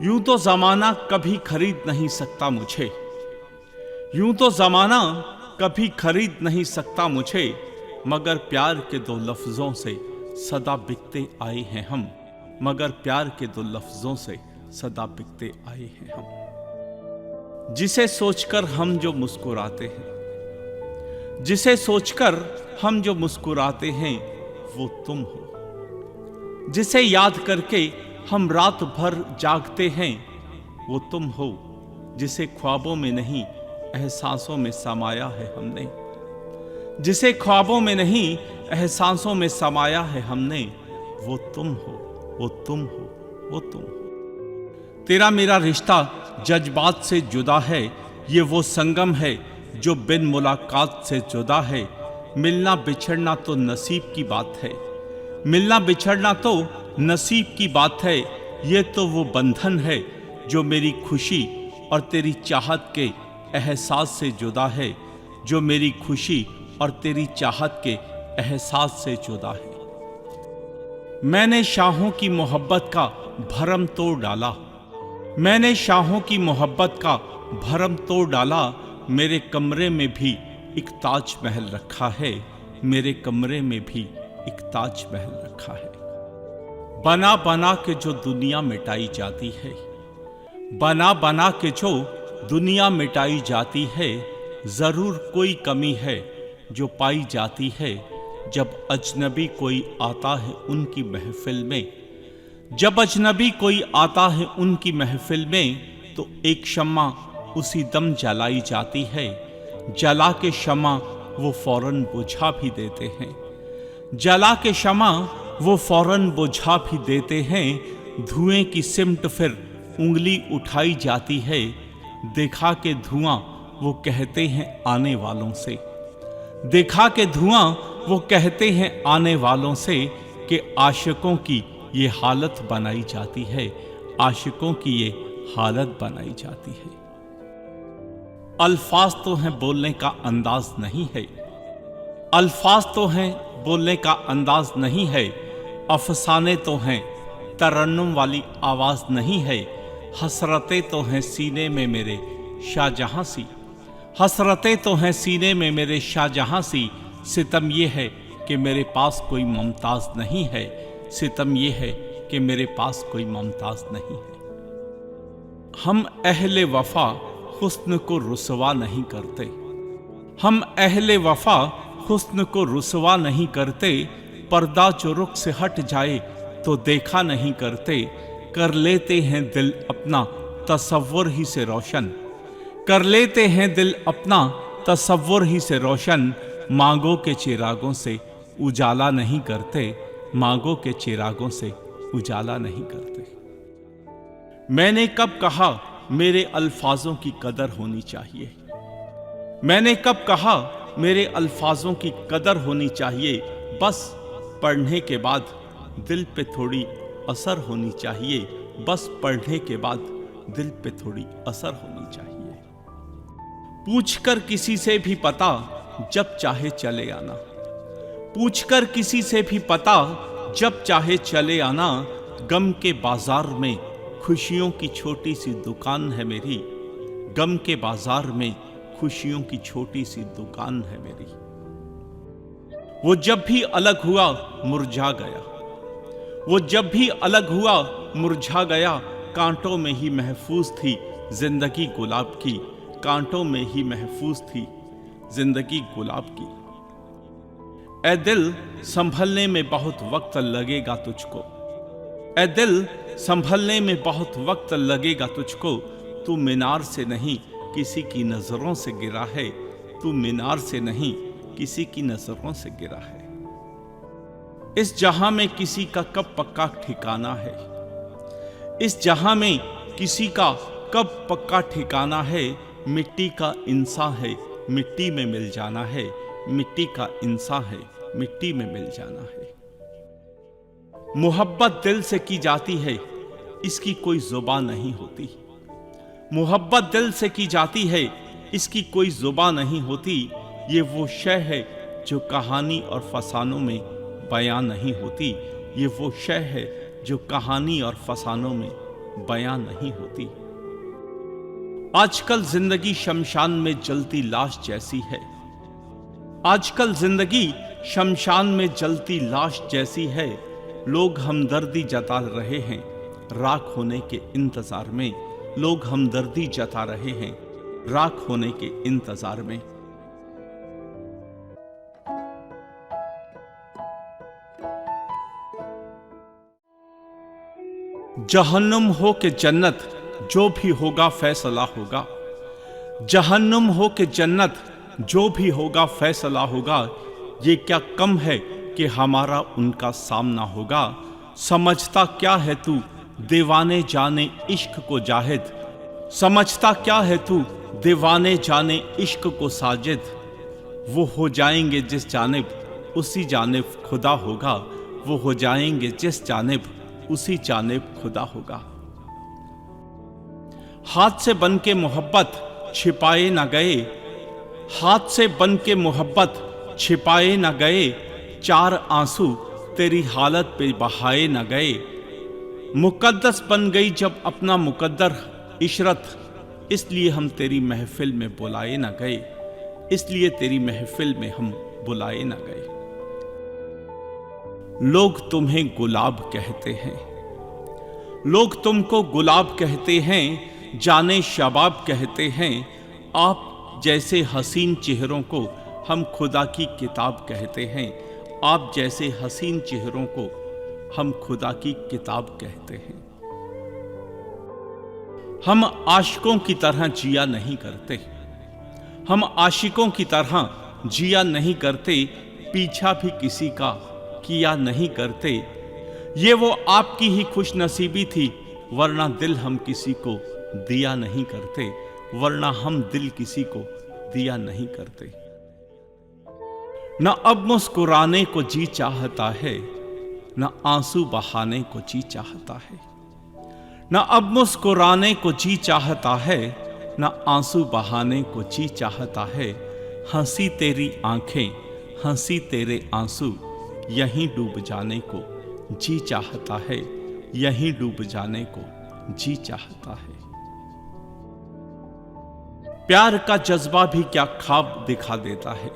यूं तो जमाना कभी खरीद नहीं सकता मुझे, यूं तो जमाना कभी खरीद नहीं सकता मुझे, मगर प्यार के दो लफ्जों से सदा बिकते आए हैं हम, मगर प्यार के दो लफ्जों से सदा बिकते आए हैं हम। जिसे सोचकर हम जो मुस्कुराते हैं, जिसे सोचकर हम जो मुस्कुराते हैं वो तुम हो। जिसे याद करके हम रात भर जागते हैं वो तुम हो। जिसे ख्वाबों में नहीं एहसासों में समाया है हमने, जिसे ख्वाबों में नहीं एहसासों में समाया है हमने, वो तुम हो, वो तुम हो, वो तुम हो। तेरा मेरा रिश्ता जज्बात से जुदा है, ये वो संगम है जो बिन मुलाकात से जुदा है। मिलना बिछड़ना तो नसीब की बात है, मिलना बिछड़ना तो नसीब की बात है। ये तो वो बंधन है जो मेरी खुशी और तेरी चाहत के एहसास से जुदा है, जो मेरी खुशी और तेरी चाहत के एहसास से जुदा है। मैंने शाहों की मोहब्बत का भरम तोड़ डाला, मैंने शाहों की मोहब्बत का भरम तोड़ डाला। मेरे कमरे में भी एक ताज महल रखा है, मेरे कमरे में भी एक ताज महल रखा है। बना बना के जो दुनिया मिटाई जाती है, बना बना के जो दुनिया मिटाई जाती है, जरूर कोई कमी है जो पाई जाती है। जब अजनबी कोई आता है उनकी महफिल में, जब अजनबी कोई आता है उनकी महफिल में, तो एक शम्मा उसी दम जलाई जाती है। जला के शम्मा वो फौरन बुझा भी देते हैं, जला के शम्मा वो फौरन बुझा भी देते हैं। धुएं की सिमट फिर उंगली उठाई जाती है, देखा के धुआं वो कहते हैं आने वालों से, देखा के धुआं वो कहते हैं आने वालों से कि आशिकों की ये हालत बनाई जाती है, आशिकों की ये हालत बनाई जाती है। अल्फाज तो हैं बोलने का अंदाज नहीं है, अल्फाज तो हैं बोलने का अंदाज नहीं है। अफसाने तो हैं तरन्नुम वाली आवाज नहीं है। हसरतें तो हैं सीने में मेरे शाहजहां सी, हसरतें तो हैं सीने में मेरे शाहजहां सी। सितम ये है कि मेरे पास कोई मुमताज नहीं है, सितम ये है कि मेरे पास कोई मुमताज नहीं है। हम अहले वफा हुस्न को रुसवा नहीं करते, हम अहले वफा हुस्न को रुसवा नहीं करते। पर्दा जो रुख से हट जाए तो देखा नहीं करते। कर लेते हैं दिल अपना तसव्वुर ही से रोशन, कर लेते हैं दिल अपना तसव्वुर ही से रोशन। मांगों के चिरागों से उजाला नहीं करते, मांगों के चिरागों से उजाला नहीं करते। मैंने कब कहा मेरे अल्फाजों की कदर होनी चाहिए, मैंने कब कहा मेरे अल्फाजों की कदर होनी चाहिए। बस पढ़ने के बाद दिल पे थोड़ी असर होनी चाहिए, बस पढ़ने के बाद दिल पे थोड़ी असर होनी चाहिए। पूछकर किसी से भी पता जब चाहे चले आना, पूछकर किसी से भी पता जब चाहे चले आना। गम के बाजार में खुशियों की छोटी सी दुकान है मेरी, गम के बाजार में खुशियों की छोटी सी दुकान है मेरी। वो जब भी अलग हुआ मुरझा गया, वो जब भी अलग हुआ मुरझा गया। कांटों में ही महफूज थी जिंदगी गुलाब की, कांटों में ही महफूज थी जिंदगी गुलाब की। ऐ दिल संभलने में बहुत वक्त लगेगा तुझको, ऐ दिल संभलने में बहुत वक्त लगेगा तुझको। तू मीनार से नहीं किसी की नजरों से गिरा है, तू मीनार से नहीं किसी की नजरों से गिरा है। इस जहां में किसी का कब पक्का ठिकाना है, इस जहां में किसी का कब पक्का ठिकाना है। मिट्टी का इंसान है मिट्टी में मिल जाना है, मिट्टी का इंसान है मिट्टी में मिल जाना है। मोहब्बत दिल से की जाती है इसकी कोई जुबान नहीं होती, मोहब्बत दिल से की जाती है इसकी कोई जुबान नहीं होती। ये वो शय है जो कहानी और फसानों में बयां नहीं होती, ये वो शय है जो कहानी और फसानों में बयां नहीं होती। आजकल जिंदगी शमशान में जलती लाश जैसी है। आजकल जिंदगी शमशान में जलती लाश जैसी है। लोग हमदर्दी जता रहे हैं राख होने के इंतजार में। लोग हमदर्दी जता रहे हैं राख होने के इंतजार में। जहन्नुम हो के जन्नत, जो भी होगा फैसला होगा। जहन्नुम हो के जन्नत, जो भी होगा फैसला होगा। ये क्या कम है कि हमारा उनका सामना होगा। समझता क्या है तू दीवाने जाने इश्क को जाहिद। समझता क्या है तू दीवाने जाने इश्क को साजिद। वो हो जाएंगे जिस जानिब उसी जानिब खुदा होगा। वो हो जाएंगे जिस जानिब उसी जानिब खुदा होगा। हाथ से बन के मोहब्बत छिपाए ना गए। हाथ से बन के मोहब्बत छिपाए ना गए। चार आंसू तेरी हालत पे बहाए ना गए। मुकद्दस बन गई जब अपना मुकद्दर इशरत, इसलिए हम तेरी महफिल में बुलाए ना गए। इसलिए तेरी महफिल में हम बुलाए ना गए। लोग तुम्हें गुलाब कहते हैं। लोग तुमको गुलाब कहते हैं, जाने शबाब कहते हैं। आप जैसे हसीन चेहरों को हम खुदा की किताब कहते हैं। आप जैसे हसीन चेहरों को हम खुदा की किताब कहते हैं। हम आशिकों की तरह जिया नहीं करते। हम आशिकों की तरह जिया नहीं करते। पीछा भी किसी का किया नहीं करते। ये वो आपकी ही खुश नसीबी थी, वरना दिल हम किसी को दिया नहीं करते। वरना हम दिल किसी को दिया नहीं करते। न अब मुस्कुराने को जी चाहता है, न आंसू बहाने को जी चाहता है। न अब मुस्कुराने को जी चाहता है, न आंसू बहाने को जी चाहता है। हंसी तेरी आंखें, हंसी तेरे आंसू, यहीं डूब जाने को जी चाहता है। यहीं डूब जाने को जी चाहता है। प्यार का जज्बा भी क्या ख्वाब दिखा देता है।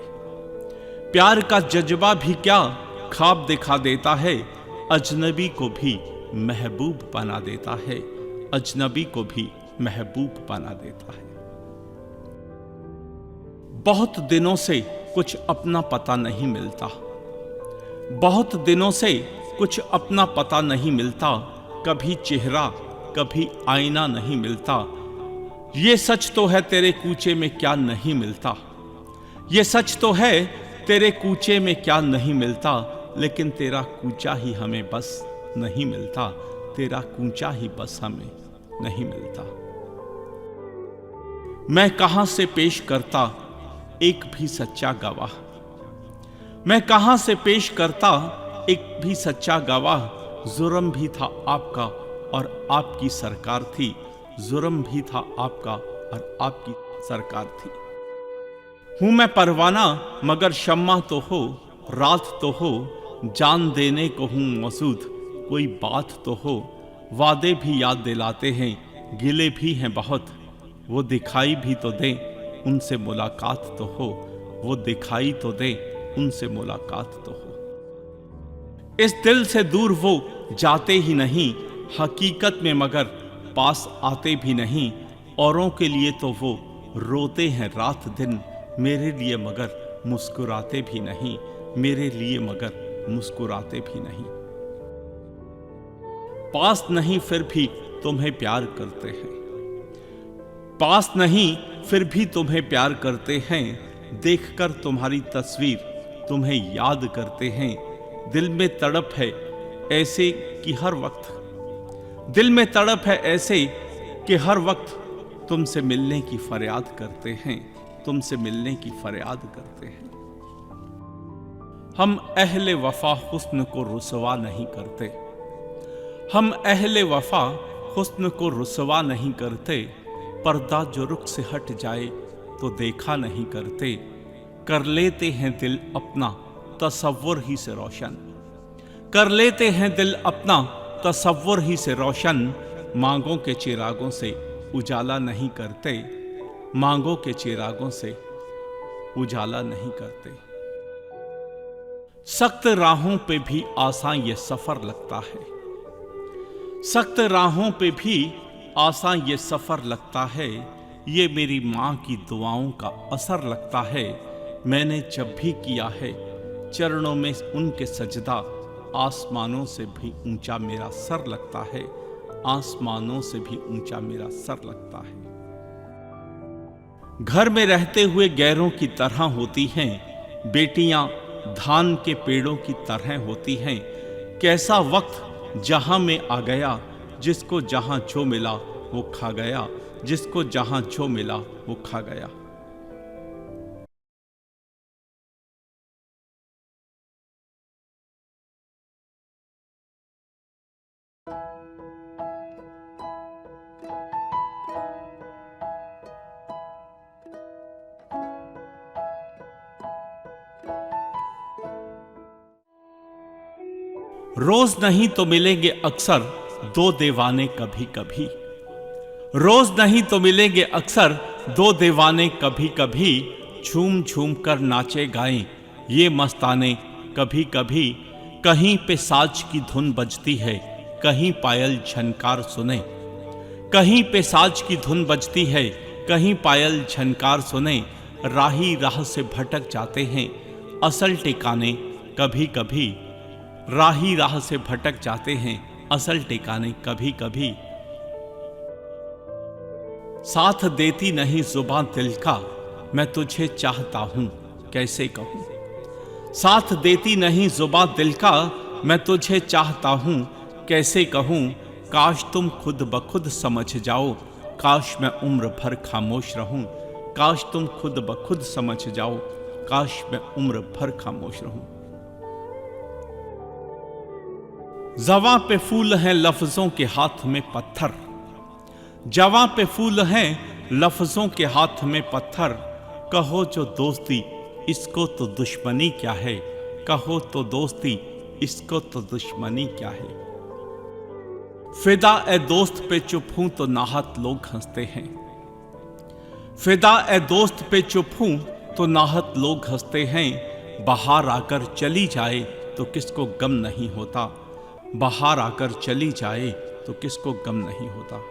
प्यार का जज्बा भी क्या ख्वाब दिखा देता है। अजनबी को भी महबूब बना देता है। अजनबी को भी महबूब बना देता है। बहुत दिनों से कुछ अपना पता नहीं मिलता। बहुत दिनों से कुछ अपना पता नहीं मिलता। कभी चेहरा कभी आईना नहीं मिलता। ये सच तो है तेरे कूचे में क्या नहीं मिलता। ये सच तो है तेरे कूचे में क्या नहीं मिलता। लेकिन तेरा कूचा ही हमें बस नहीं मिलता। तेरा कूचा ही बस हमें नहीं मिलता। मैं कहां से पेश करता एक भी सच्चा गवाह। मैं कहां से पेश करता एक भी सच्चा गवाह। जुर्म भी था आपका और आपकी सरकार थी। जुर्म भी था आपका और आपकी सरकार थी। हूं मैं परवाना मगर शम्मा तो हो, रात तो हो। जान देने को हूं मौजूद, कोई बात तो हो। वादे भी याद दिलाते हैं, गिले भी हैं बहुत। वो दिखाई भी तो दें, उनसे मुलाकात तो हो। वो दिखाई तो दें, उनसे मुलाकात तो हो। इस दिल से दूर वो जाते ही नहीं, हकीकत में मगर पास आते भी नहीं। औरों के लिए तो वो रोते हैं रात दिन, मेरे लिए मगर मुस्कुराते भी नहीं। मेरे लिए मगर मुस्कुराते भी नहीं। पास नहीं फिर भी तुम्हें प्यार करते हैं। पास नहीं फिर भी तुम्हें प्यार करते हैं। देखकर तुम्हारी तस्वीर तुम्हें याद करते हैं। दिल में तड़प है ऐसे कि हर वक्त, दिल में तड़प है ऐसे कि हर वक्त तुमसे मिलने की फरियाद करते हैं। तुमसे मिलने की फरियाद करते हैं। हम अहले वफा हुस्न को रुसवा नहीं करते। हम अहले वफा हुस्न को रुसवा नहीं करते। पर्दा जो रुख से हट जाए तो देखा नहीं करते। कर लेते हैं दिल अपना तसव्वुर ही से रोशन। कर लेते हैं दिल अपना तसव्वुर ही से रोशन। मांगों के चिरागों से उजाला नहीं करते, मांगों के चिरागों से उजाला नहीं करते। सख्त राहों पे भी आसान ये सफर लगता है, सख्त राहों पे भी आसान ये सफर लगता है। ये मेरी माँ की दुआओं का असर लगता है। मैंने जब भी किया है चरणों में उनके सजदा, आसमानों से भी ऊंचा मेरा सर लगता है, आसमानों से भी ऊंचा मेरा सर लगता है। घर में रहते हुए गैरों की तरह होती हैं, बेटियां धान के पेड़ों की तरह होती हैं। कैसा वक्त जहां में आ गया, जिसको जहां जो मिला वो खा गया, जिसको जहां जो मिला वो खा गया। रोज नहीं तो मिलेंगे अक्सर दो दीवाने कभी कभी, रोज नहीं तो मिलेंगे अक्सर दो दीवाने कभी कभी। झूम झूम कर नाचे गाएं ये मस्ताने कभी कभी। कहीं पे साज की धुन बजती है, कहीं पायल झनकार सुने, कहीं पे साज की धुन बजती है, कहीं पायल झनकार सुने। राही राह से भटक जाते हैं असल ठिकाने कभी कभी, राही राह से भटक जाते हैं असल ठिकाने कभी कभी। साथ देती नहीं जुबान दिल का, मैं तुझे चाहता हूं कैसे कहूं। साथ देती नहीं जुबान दिल का, मैं तुझे चाहता हूं कैसे कहूं। काश तुम खुद ब खुद समझ जाओ, काश मैं उम्र भर खामोश रहूं। काश तुम खुद ब खुद समझ जाओ, काश मैं उम्र भर खामोश रहूं। जवां पे फूल हैं लफ्जों के हाथ में पत्थर, जवां पे फूल हैं लफ्जों के हाथ में पत्थर। कहो जो दोस्ती इसको तो दुश्मनी क्या है, कहो तो दोस्ती इसको तो दुश्मनी क्या है। फिदा ए दोस्त पे चुप हूं तो नाहत लोग हंसते हैं, फिदा ए दोस्त पे चुप हूं तो नाहत लोग हंसते हैं। बाहर आकर चली जाए तो किसको गम नहीं होता, बाहर आकर चली जाए तो किसको गम नहीं होता।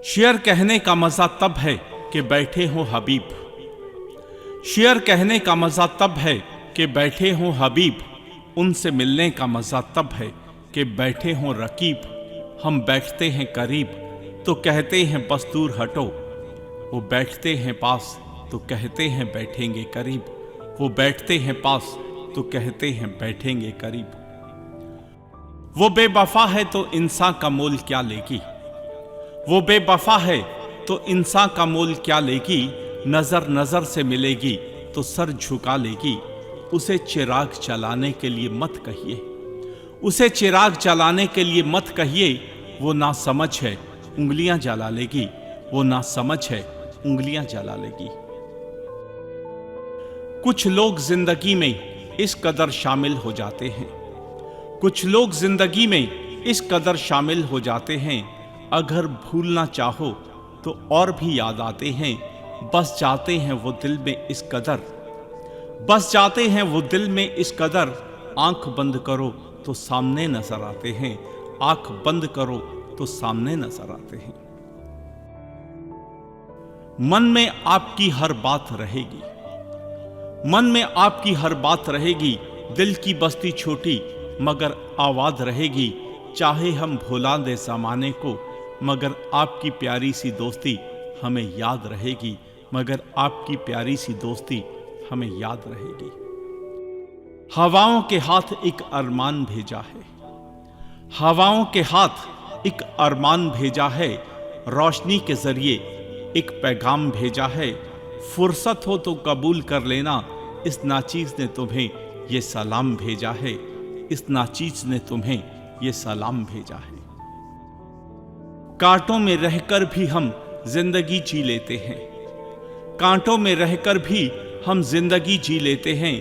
शेर कहने का मजा तब है कि बैठे हो हबीब, शेर कहने का मजा तब है कि बैठे हो हबीब। उनसे मिलने का मजा तब है कि बैठे हो रकीब। हम बैठते हैं करीब तो कहते हैं बस दूर हटो, वो बैठते हैं पास तो कहते हैं बैठेंगे करीब, वो बैठते हैं पास तो कहते हैं बैठेंगे करीब। वो बेवफा है तो इंसान का मोल क्या लेगी, वो बेवफा है तो इंसान का मोल क्या लेगी। नजर नजर से मिलेगी तो सर झुका लेगी। उसे चिराग जलाने के लिए मत कहिए, उसे चिराग जलाने के लिए मत कहिए। वो ना समझ है उंगलियां जला लेगी, वो ना समझ है उंगलियां जला लेगी। कुछ लोग जिंदगी में इस कदर शामिल हो जाते हैं, कुछ लोग जिंदगी में इस कदर शामिल हो जाते हैं। अगर भूलना चाहो तो और भी याद आते हैं। बस जाते हैं वो दिल में इस कदर, बस जाते हैं वो दिल में इस कदर। आंख बंद करो तो सामने नजर आते हैं, आंख बंद करो तो सामने नजर आते हैं। मन में आपकी हर बात रहेगी, मन में आपकी हर बात रहेगी। दिल की बस्ती छोटी मगर आवाज रहेगी। चाहे हम भुला दे जमाने को, मगर आपकी प्यारी सी दोस्ती हमें याद रहेगी, मगर आपकी प्यारी सी दोस्ती हमें याद रहेगी। हवाओं के हाथ एक अरमान भेजा है, हवाओं के हाथ एक अरमान भेजा है। रोशनी के जरिए एक पैगाम भेजा है। फुर्सत हो तो कबूल कर लेना, इस नाचीज ने तुम्हें ये सलाम भेजा है, इस नाचीज ने तुम्हें ये सलाम भेजा है। कांटों में रहकर भी हम जिंदगी जी लेते हैं, कांटों में रहकर भी हम जिंदगी जी लेते हैं।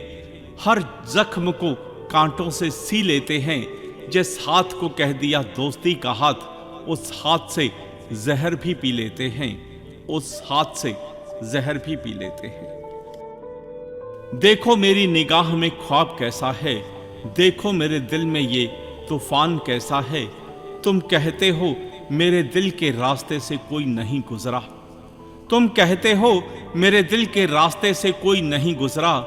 हर जख्म को कांटों से सी लेते हैं। जिस हाथ को कह दिया दोस्ती का हाथ, उस हाथ से जहर भी पी लेते हैं, उस हाथ से जहर भी पी लेते हैं। देखो मेरी निगाह में ख्वाब कैसा है, देखो मेरे दिल में ये तूफान कैसा है। तुम कहते हो मेरे दिल के रास्ते से कोई नहीं गुजरा, तुम कहते हो मेरे दिल के रास्ते से कोई नहीं गुजरा,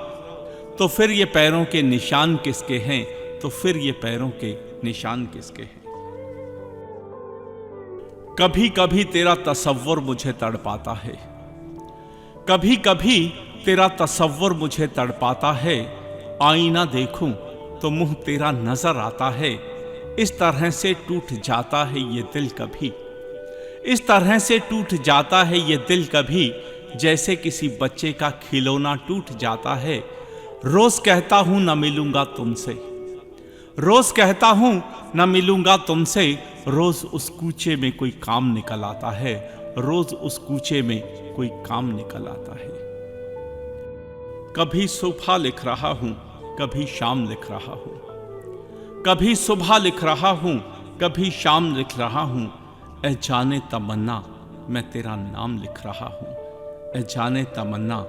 तो फिर ये पैरों के निशान किसके हैं, तो फिर ये पैरों के निशान किसके हैं। कभी कभी तेरा तसव्वुर मुझे तड़पाता है, कभी कभी तेरा तसव्वुर मुझे तड़पाता है। आईना देखूं तो मुंह तेरा नजर आता है। इस तरह से टूट जाता है ये दिल कभी, इस तरह से टूट जाता है ये दिल कभी, जैसे किसी बच्चे का खिलौना टूट जाता है। रोज कहता हूं न मिलूंगा तुमसे, रोज कहता हूं न मिलूंगा तुमसे, रोज उस कूचे में कोई काम निकल आता है, रोज उस कूचे में कोई काम निकल आता है। कभी सुबह लिख रहा हूं, कभी शाम लिख रहा हूं, कभी सुबह लिख रहा हूं, कभी शाम लिख रहा हूं। ए जाने तमन्ना मैं तेरा नाम लिख रहा हूं, ए जाने तमन्ना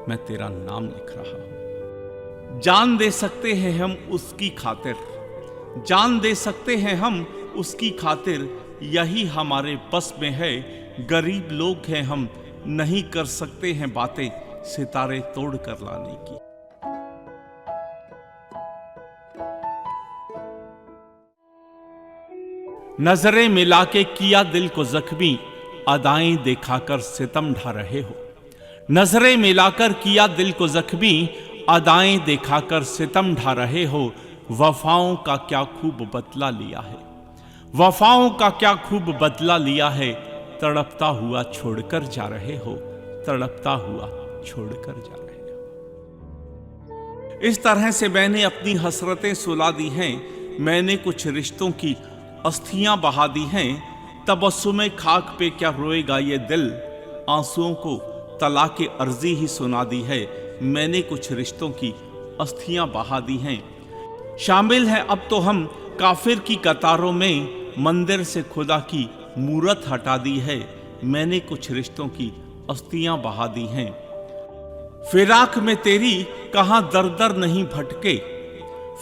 मैं तेरा नाम लिख रहा हूं। जान दे सकते हैं हम उसकी खातिर, जान दे सकते हैं हम उसकी खातिर, यही हमारे बस में है। गरीब लोग हैं हम, नहीं कर सकते हैं बातें सितारे तोड़ कर लाने की। नजरें मिला के किया दिल को जख्मी, अदाएं दिखाकर सितम ढा रहे हो। नजरें मिलाकर किया दिल को जख्मी, अदाएं दिखाकर सितम ढा रहे हो। वफाओं का क्या खूब बदला लिया है, वफाओं का क्या खूब बदला लिया है। तड़पता हुआ छोड़कर जा रहे हो, तड़पता हुआ छोड़कर जा रहे हो। इस तरह से मैंने अपनी हसरतें सुला दी हैं, मैंने कुछ रिश्तों की अस्थियां बहा दी हैं। तबस्सुमे खाक पे क्या रोएगा ये दिल, आंसुओं को तलाक़े अर्जी ही सुना दी है। मैंने कुछ रिश्तों की अस्थियां बहा दी हैं। शामिल है अब तो हम काफिर की कतारों में, मंदिर से खुदा की मूरत हटा दी है। मैंने कुछ रिश्तों की अस्थियां बहा दी हैं। फिराक में तेरी कहां दर दर नहीं भटके,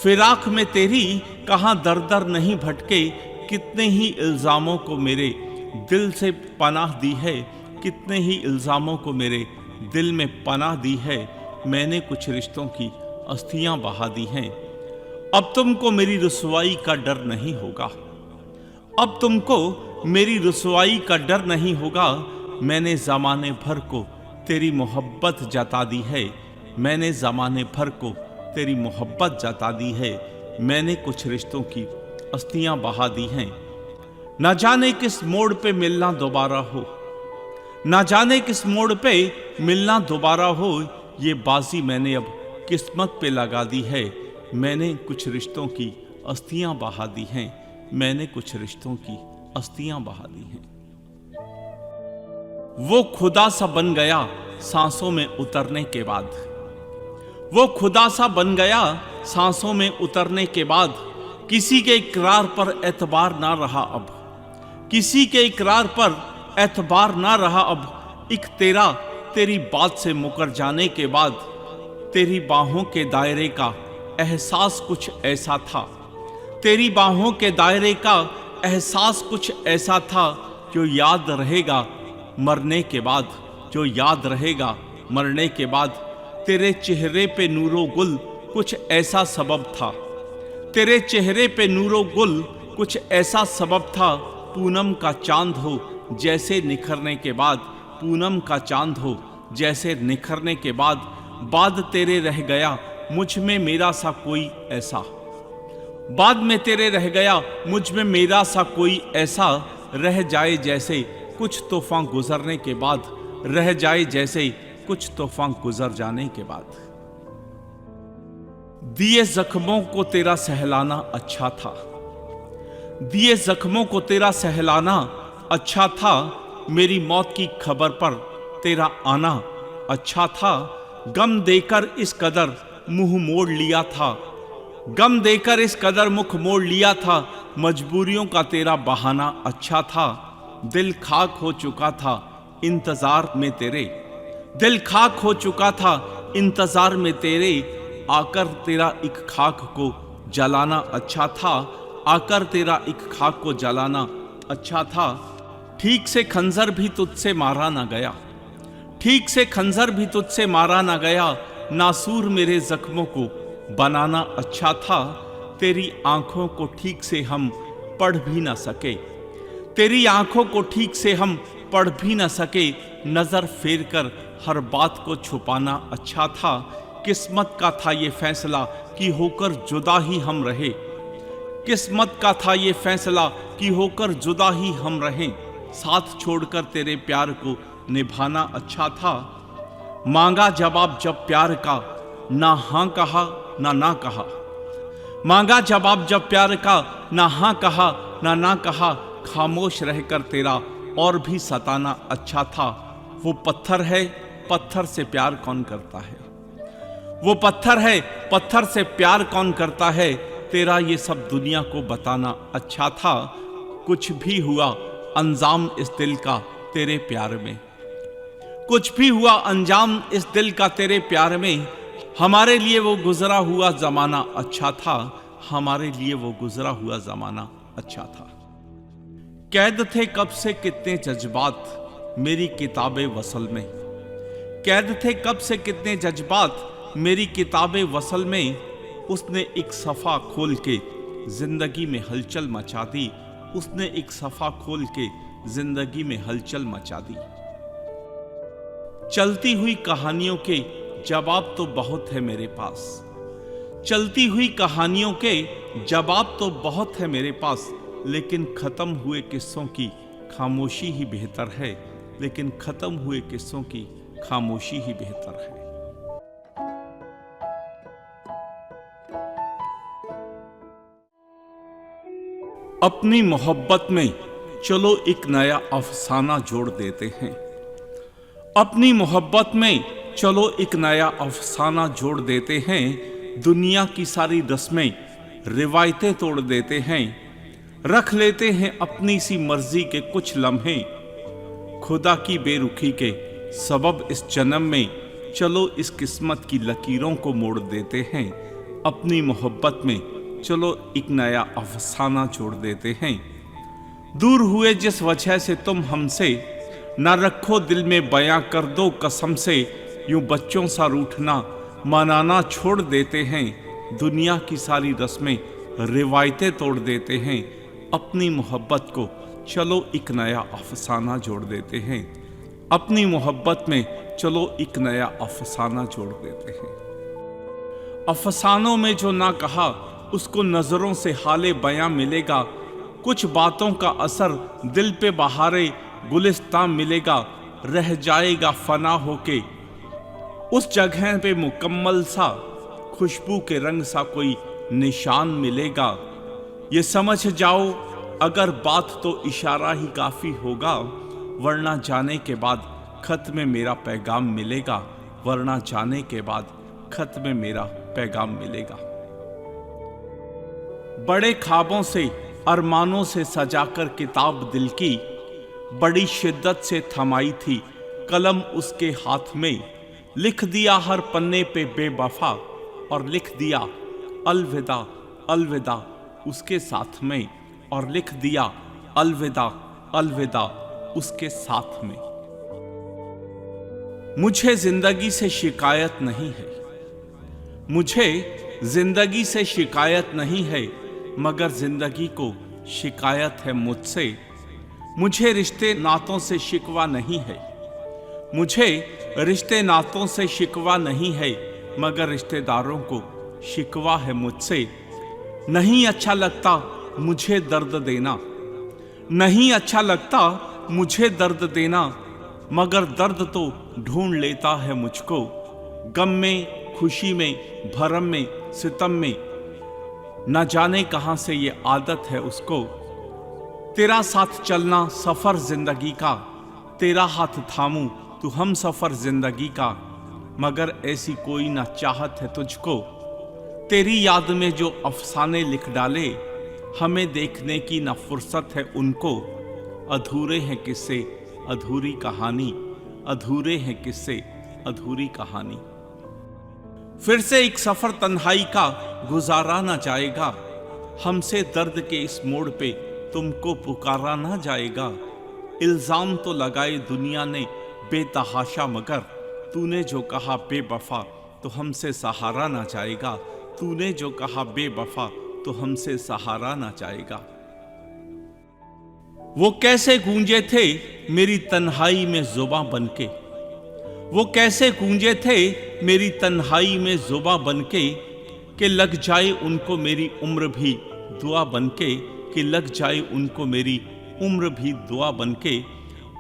फिराक में तेरी कहां दर दर नहीं भटके। कितने ही इल्जामों को मेरे दिल से पनाह दी है, कितने ही इल्जामों को मेरे दिल में पनाह दी है। मैंने कुछ रिश्तों की अस्थियां बहा दी हैं। अब तुमको मेरी रुसवाई का डर नहीं होगा, अब तुमको मेरी रुसवाई का डर नहीं होगा। मैंने ज़माने भर को तेरी मोहब्बत जता दी है, मैंने ज़माने भर को तेरी मोहब्बत जता दी है। मैंने कुछ रिश्तों की अस्थियां बहा दी हैं। न जाने किस मोड़ पे मिलना दोबारा हो, न जाने किस मोड़ पे मिलना दोबारा हो। ये बाजी मैंने अब किस्मत पे लगा दी है। मैंने कुछ रिश्तों की अस्थियां बहा दी हैं, मैंने कुछ रिश्तों की अस्थियां बहा दी हैं। वो खुदा सा बन गया सांसों में उतरने के बाद, वो खुदा सा बन गया सांसों में उतरने के बाद। किसी के इकरार पर एतबार ना रहा अब, किसी के इकरार पर एतबार ना रहा अब। एक तेरा तेरी बात से मुकर जाने के बाद, तेरी बाहों के दायरे का एहसास कुछ ऐसा था, तेरी बाहों के दायरे का एहसास कुछ ऐसा था। जो याद रहेगा मरने के बाद, जो याद रहेगा मरने के बाद। तेरे चेहरे पे नूरो गुल कुछ ऐसा सबब था, तेरे चेहरे पे नूरो गुल कुछ ऐसा सबब था। पूनम का चांद हो जैसे निखरने के बाद, पूनम का चांद हो जैसे निखरने के बाद। बाद तेरे रह गया मुझ में मेरा सा कोई ऐसा, बाद में तेरे रह गया मुझ में मेरा सा कोई ऐसा। रह जाए जैसे कुछ तूफान गुजरने के बाद, रह जाए जैसे कुछ तूफान गुजर जाने के बाद। दिए जख्मों को तेरा सहलाना अच्छा था, दिए जख्मों को तेरा सहलाना अच्छा था। मेरी मौत की खबर पर तेरा आना अच्छा था। गम देकर इस कदर मुंह मोड़ लिया था, गम देकर इस कदर मुख मोड़ लिया था, मजबूरियों का तेरा बहाना अच्छा था। दिल खाक हो चुका था इंतजार में तेरे, दिल खाक हो चुका था इंतजार में तेरे। आकर तेरा एक खाक को जलाना अच्छा था, आकर तेरा एक खाक को जलाना अच्छा था। ठीक से खंजर भी तुझसे मारा ना गया, ठीक से खंजर भी तुझसे मारा ना गया। नासूर मेरे जख्मों को बनाना अच्छा था। तेरी आंखों को ठीक से हम पढ़ भी ना सके, तेरी आंखों को ठीक से हम पढ़ भी ना सके। नजर फेर कर हर बात को छुपाना अच्छा था। किस्मत का था ये फैसला कि होकर जुदा ही हम रहे, किस्मत का था ये फैसला कि होकर जुदा ही हम रहें। साथ छोड़कर तेरे प्यार को निभाना अच्छा था। मांगा जवाब जब प्यार का, ना हाँ कहा ना कहा। मांगा जवाब जब प्यार का, ना हाँ कहा ना कहा। खामोश रहकर तेरा और भी सताना अच्छा था। वो पत्थर है, पत्थर से प्यार कौन करता है, वो पत्थर है, पत्थर से प्यार कौन करता है। तेरा ये सब दुनिया को बताना अच्छा था। कुछ भी हुआ अंजाम इस दिल का तेरे प्यार में, कुछ भी हुआ अंजाम इस दिल का तेरे प्यार में। हमारे लिए वो गुजरा हुआ जमाना अच्छा था, हमारे लिए वो गुजरा हुआ जमाना अच्छा था। कैद थे कब से कितने जज्बात मेरी किताबे वसल में, कैद थे कब से कितने जज्बात मेरी किताबे वसल में। उसने एक सफ़ा खोल के जिंदगी में हलचल मचा दी, उसने एक सफ़ा खोल के जिंदगी में हलचल मचा दी। चलती हुई कहानियों के जवाब तो बहुत है मेरे पास, चलती हुई कहानियों के जवाब तो बहुत है मेरे पास। लेकिन खत्म हुए किस्सों की खामोशी ही बेहतर है, लेकिन खत्म हुए किस्सों की खामोशी ही बेहतर है। अपनी मोहब्बत में चलो एक नया अफसाना जोड़ देते हैं, अपनी मोहब्बत में चलो एक नया अफसाना जोड़ देते हैं। दुनिया की सारी रस्में रिवायतें तोड़ देते हैं, रख लेते हैं अपनी सी मर्जी के कुछ लम्हे। खुदा की बेरुखी के सबब इस जन्म में चलो इस किस्मत की लकीरों को मोड़ देते हैं। अपनी मोहब्बत में चलो एक नया अफसाना जोड़ देते हैं। दूर हुए जिस वजह से तुम हमसे, ना रखो दिल में बयां कर दो कसम से। यूं बच्चों सा रूठना मनाना छोड़ देते हैं, दुनिया की सारी रस्में रिवायतें तोड़ देते हैं। अपनी मोहब्बत को चलो एक नया अफसाना जोड़ देते हैं, अपनी मोहब्बत में चलो एक नया अफसाना जोड़ देते हैं। अफसानों में जो ना कहा उसको नजरों से हाले बयां मिलेगा। कुछ बातों का असर दिल पे बहारे गुलिस्तां मिलेगा। रह जाएगा फना होके उस जगह पे मुकम्मल सा, खुशबू के रंग सा कोई निशान मिलेगा। ये समझ जाओ अगर बात तो इशारा ही काफी होगा, वरना जाने के बाद खत में मेरा पैगाम मिलेगा, वरना जाने के बाद खत में मेरा पैगाम मिलेगा। बड़े ख्वाबों से अरमानों से सजाकर किताब दिल की, बड़ी शिद्दत से थमाई थी कलम उसके हाथ में। लिख दिया हर पन्ने पे बेवफा और लिख दिया अलविदा अलविदा उसके साथ में, और लिख दिया अलविदा अलविदा उसके साथ में। मुझे जिंदगी से शिकायत नहीं है, मुझे जिंदगी से शिकायत नहीं है, मगर जिंदगी को शिकायत है मुझसे। मुझे रिश्ते नातों से शिकवा नहीं है, मुझे रिश्ते नातों से शिकवा नहीं है, मगर रिश्तेदारों को शिकवा है मुझसे। नहीं अच्छा लगता मुझे दर्द देना, नहीं अच्छा लगता मुझे दर्द देना, मगर दर्द तो ढूंढ लेता है मुझको। गम में, खुशी में, भरम में, सितम में, न जाने कहां से ये आदत है उसको। तेरा साथ चलना सफर जिंदगी का, तेरा हाथ थामूं तू हम सफर जिंदगी का, मगर ऐसी कोई ना चाहत है तुझको। तेरी याद में जो अफसाने लिख डाले, हमें देखने की न फुर्सत है उनको। अधूरे हैं किस्से, अधूरी कहानी, अधूरे हैं किस्से, अधूरी कहानी। फिर से एक सफर तन्हाई का गुजारा ना जाएगा, हमसे दर्द के इस मोड़ पे तुमको पुकारा ना जाएगा। इल्जाम तो लगाए दुनिया ने बेतहाशा, मगर तूने जो कहा बेवफा तो हमसे सहारा ना जाएगा। तूने जो कहा बेवफा तो हमसे सहारा ना जाएगा। वो कैसे गूंजे थे मेरी तन्हाई में जुबां बनके, वो कैसे गूंजे थे मेरी तन्हाई में जुबां बनके, कि लग जाए उनको मेरी उम्र भी दुआ बनके, कि लग जाए उनको मेरी उम्र भी दुआ बनके।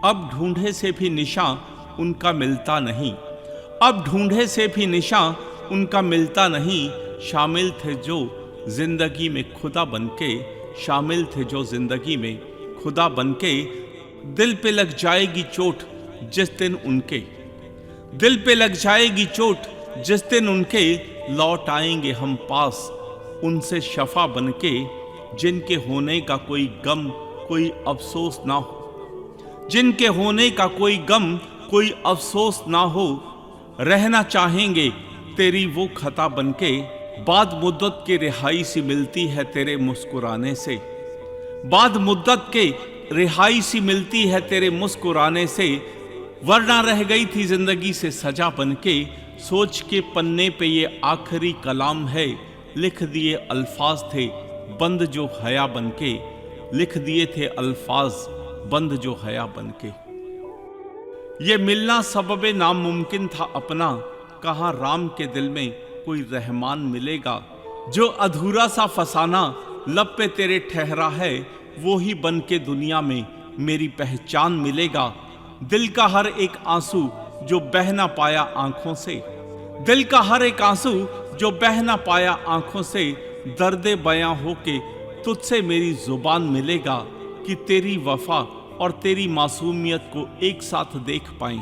अब ढूंढे से भी निशान उनका मिलता नहीं, अब ढूंढे से भी निशान उनका मिलता नहीं। शामिल थे जो जिंदगी में खुदा बनके, शामिल थे जो जिंदगी में खुदा बनके। दिल पे लग जाएगी चोट जिस दिन उनके, दिल पे लग जाएगी चोट जिस दिन उनके। लौट आएंगे हम पास उनसे शफा बनके, जिनके होने का कोई गम कोई अफसोस ना हो, जिनके होने का कोई गम कोई अफसोस ना हो। रहना चाहेंगे तेरी वो खता बनके, बाद मुद्दत के रिहाई सी मिलती है तेरे मुस्कुराने से, बाद मुद्दत के रिहाई सी मिलती है तेरे मुस्कुराने से। वरना रह गई थी जिंदगी से सजा बनके, सोच के पन्ने पे ये आखिरी कलाम है। लिख दिए अल्फाज थे बंद जो हया बनके, लिख दिए थे अल्फाज बंद जो हया बनके। ये मिलना सबबे नामुमकिन था अपना, कहाँ राम के दिल में कोई रहमान मिलेगा। जो अधूरा सा फसाना लब पे तेरे ठहरा है, वो ही बन के दुनिया में मेरी पहचान मिलेगा। दिल का हर एक आंसू जो बह ना पाया आंखों से, दिल का हर एक आंसू जो बह ना पाया आंखों से। दर्दे बयां होके तुझसे मेरी जुबान मिलेगा, कि तेरी वफा और तेरी मासूमियत को एक साथ देख पाएं,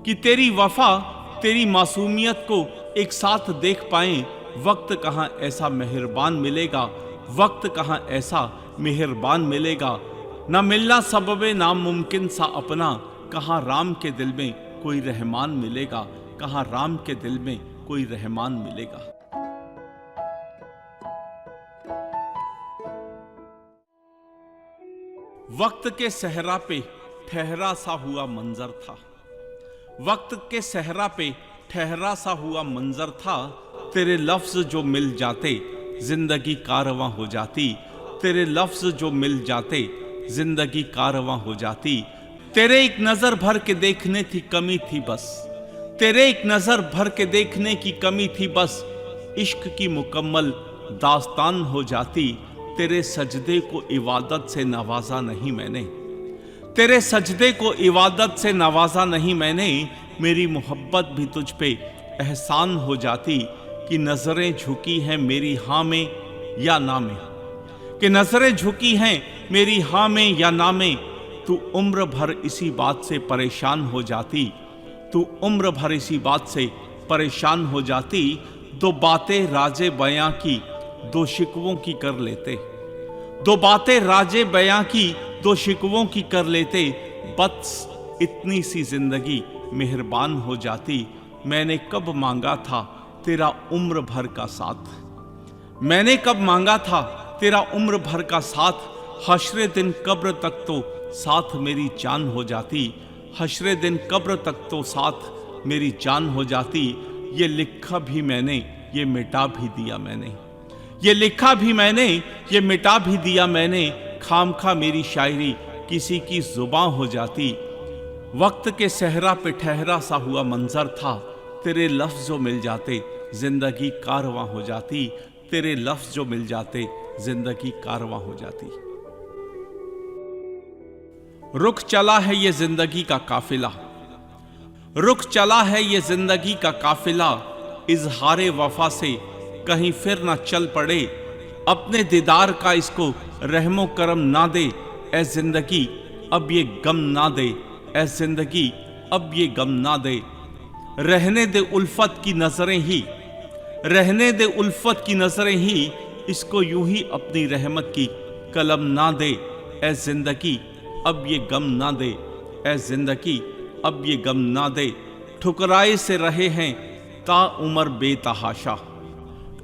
कि तेरी वफा तेरी मासूमियत को एक साथ देख पाएं। वक्त कहाँ ऐसा मेहरबान मिलेगा, वक्त कहाँ ऐसा मेहरबान मिलेगा। न मिलना सबबे नामुमकिन सा अपना, कहाँ राम के दिल में कोई रहमान मिलेगा, कहाँ राम के दिल में कोई रहमान मिलेगा। वक्त के सहरा पे ठहरा सा हुआ मंजर था, वक्त के सहरा पे ठहरा सा हुआ मंजर था। तेरे लफ्ज जो मिल जाते जिंदगी कारवां हो जाती, तेरे लफ्ज जो मिल जाते जिंदगी कारवां हो जाती। तेरे एक नजर भर के देखने की कमी थी बस, तेरे एक नजर भर के देखने की कमी थी बस। इश्क की मुकम्मल दास्तान हो जाती, तेरे सजदे को इबादत से नवाजा नहीं मैंने, तेरे सजदे को इबादत से नवाजा नहीं मैंने। मेरी मोहब्बत भी तुझ पे एहसान हो जाती, कि नजरें झुकी हैं मेरी हाँ में या ना में, कि नजरें झुकी हैं मेरी हाँ में या ना में। तू उम्र भर इसी बात से परेशान हो जाती, तू उम्र भर इसी बात से परेशान हो जाती। दो बातें राजे बयां की दो शिकवों की कर लेते, दो बातें राजे बयां की दो शिकवों की कर लेते। बस इतनी सी जिंदगी मेहरबान हो जाती। मैंने कब मांगा था तेरा उम्र भर का साथ, मैंने कब मांगा था तेरा उम्र भर का साथ। हश्रे दिन कब्र तक तो साथ मेरी जान हो जाती, हश्रे दिन कब्र तक तो साथ मेरी जान हो जाती। ये लिखा भी मैंने ये मिटा भी दिया मैंने, ये लिखा भी मैंने ये मिटा भी दिया मैंने। खामखा मेरी शायरी किसी की जुबां हो जाती। वक्त के सहरा पे ठहरा सा हुआ मंजर था, तेरे लफ्ज जो मिल जाते जिंदगी कारवां हो जाती, तेरे लफ्ज जो मिल जाते जिंदगी कारवां हो जाती। रुख चला है ये जिंदगी का काफिला, रुख चला है ये जिंदगी का काफिला। इजहारे वफा से कहीं फिर ना चल पड़े, अपने दीदार का इसको रहमो करम ना दे। ऐ जिंदगी अब ये गम ना दे, ऐ जिंदगी अब ये गम ना दे। रहने दे उल्फत की नजरें ही, रहने दे उल्फत की नजरें ही, इसको यूं ही अपनी रहमत की कलम ना दे। ऐ जिंदगी अब ये गम ना दे, ऐ जिंदगी अब ये गम ना दे। ठुकराए से रहे हैं ता उमर बेतहाशा,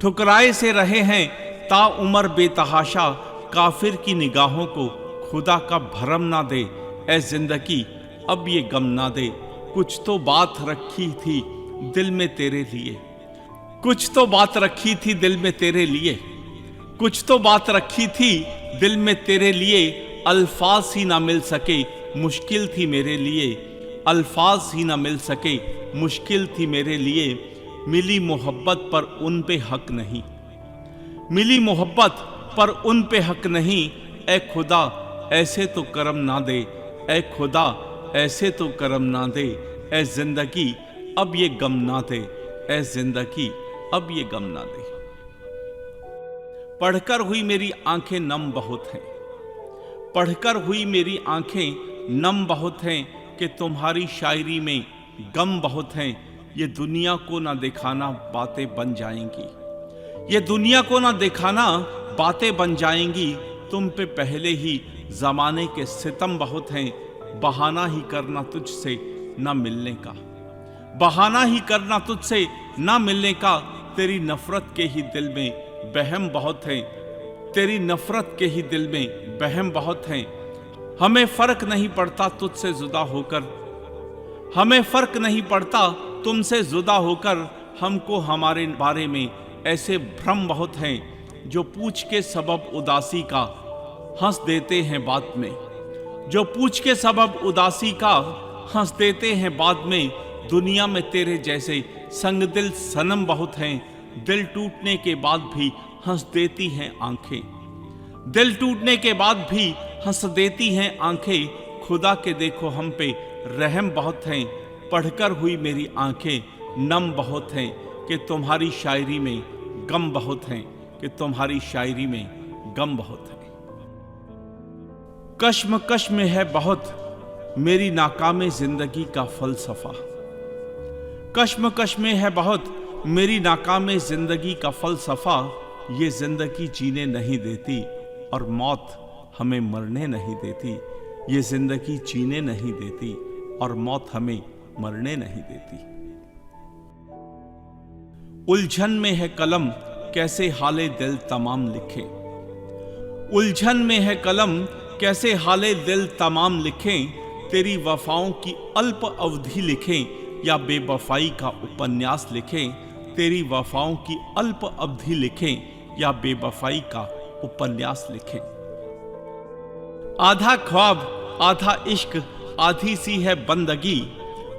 ठुकराए से रहे हैं ता उमर बेतहाशा। काफिर की निगाहों को खुदा का भरम ना दे। ऐ जिंदगी अब ये गम ना दे। कुछ तो बात रखी थी दिल में तेरे लिए, कुछ तो बात रखी थी दिल में तेरे लिए, कुछ तो बात रखी थी दिल में तेरे लिए। अल्फाज ही ना मिल सके मुश्किल थी मेरे लिए, अल्फाज ही ना मिल सके मुश्किल थी मेरे लिए। मिली मोहब्बत पर उन पे हक नहीं, मिली मोहब्बत पर उन पे हक नहीं। ऐ खुदा ऐसे तो करम ना दे, ऐ खुदा ऐसे तो करम ना दे। ऐ जिंदगी अब ये गम ना दे, ऐ जिंदगी अब ये गम ना दे। पढ़कर हुई मेरी आंखें नम बहुत हैं, पढ़कर हुई मेरी आंखें नम बहुत हैं कि तुम्हारी शायरी में गम बहुत हैं। ये दुनिया को ना दिखाना बातें बन जाएंगी, ये दुनिया को ना दिखाना बातें बन जाएंगी। तुम पे पहले ही जमाने के सितम बहुत हैं। बहाना ही करना तुझसे ना मिलने का, बहाना ही करना तुझसे ना मिलने का। तेरी नफरत के ही दिल में बहम बहुत है, तेरी नफरत के ही दिल में बहम बहुत है। हमें फर्क नहीं पड़ता तुझसे जुदा होकर, हमें फर्क नहीं पड़ता तुमसे जुदा होकर। हमको हमारे बारे में ऐसे भ्रम बहुत हैं जो पूछ के सबब उदासी का हंस देते हैं बाद में, जो पूछ के सबब उदासी का हंस देते हैं बाद में। दुनिया में तेरे जैसे संग दिल सनम बहुत हैं, दिल टूटने के बाद भी हंस देती हैं आंखें, दिल टूटने के बाद भी हंस देती हैं आंखें। खुदा के देखो हम पे रहम बहुत हैं। पढ़कर हुई मेरी आंखें नम बहुत हैं कि तुम्हारी शायरी में गम बहुत हैं, कि तुम्हारी शायरी में गम बहुत है। कश्म में है बहुत मेरी नाकामे जिंदगी का फलसफा, कश्म में है बहुत मेरी नाकामे जिंदगी का फलसफा। ये जिंदगी जीने नहीं देती और मौत हमें मरने नहीं देती, ये जिंदगी जीने नहीं देती और मौत हमें मरने नहीं देती। उलझन में है कलम कैसे हाले दिल तमाम लिखे, उलझन में है कलम कैसे हाले दिल तमाम लिखें। तेरी वफाओं की अल्प अवधि लिखें या बेवफाई का उपन्यास लिखें, तेरी वफाओं की अल्प अवधि लिखें या बेवफाई का उपन्यास लिखें। आधा ख्वाब आधा इश्क आधी सी है बंदगी,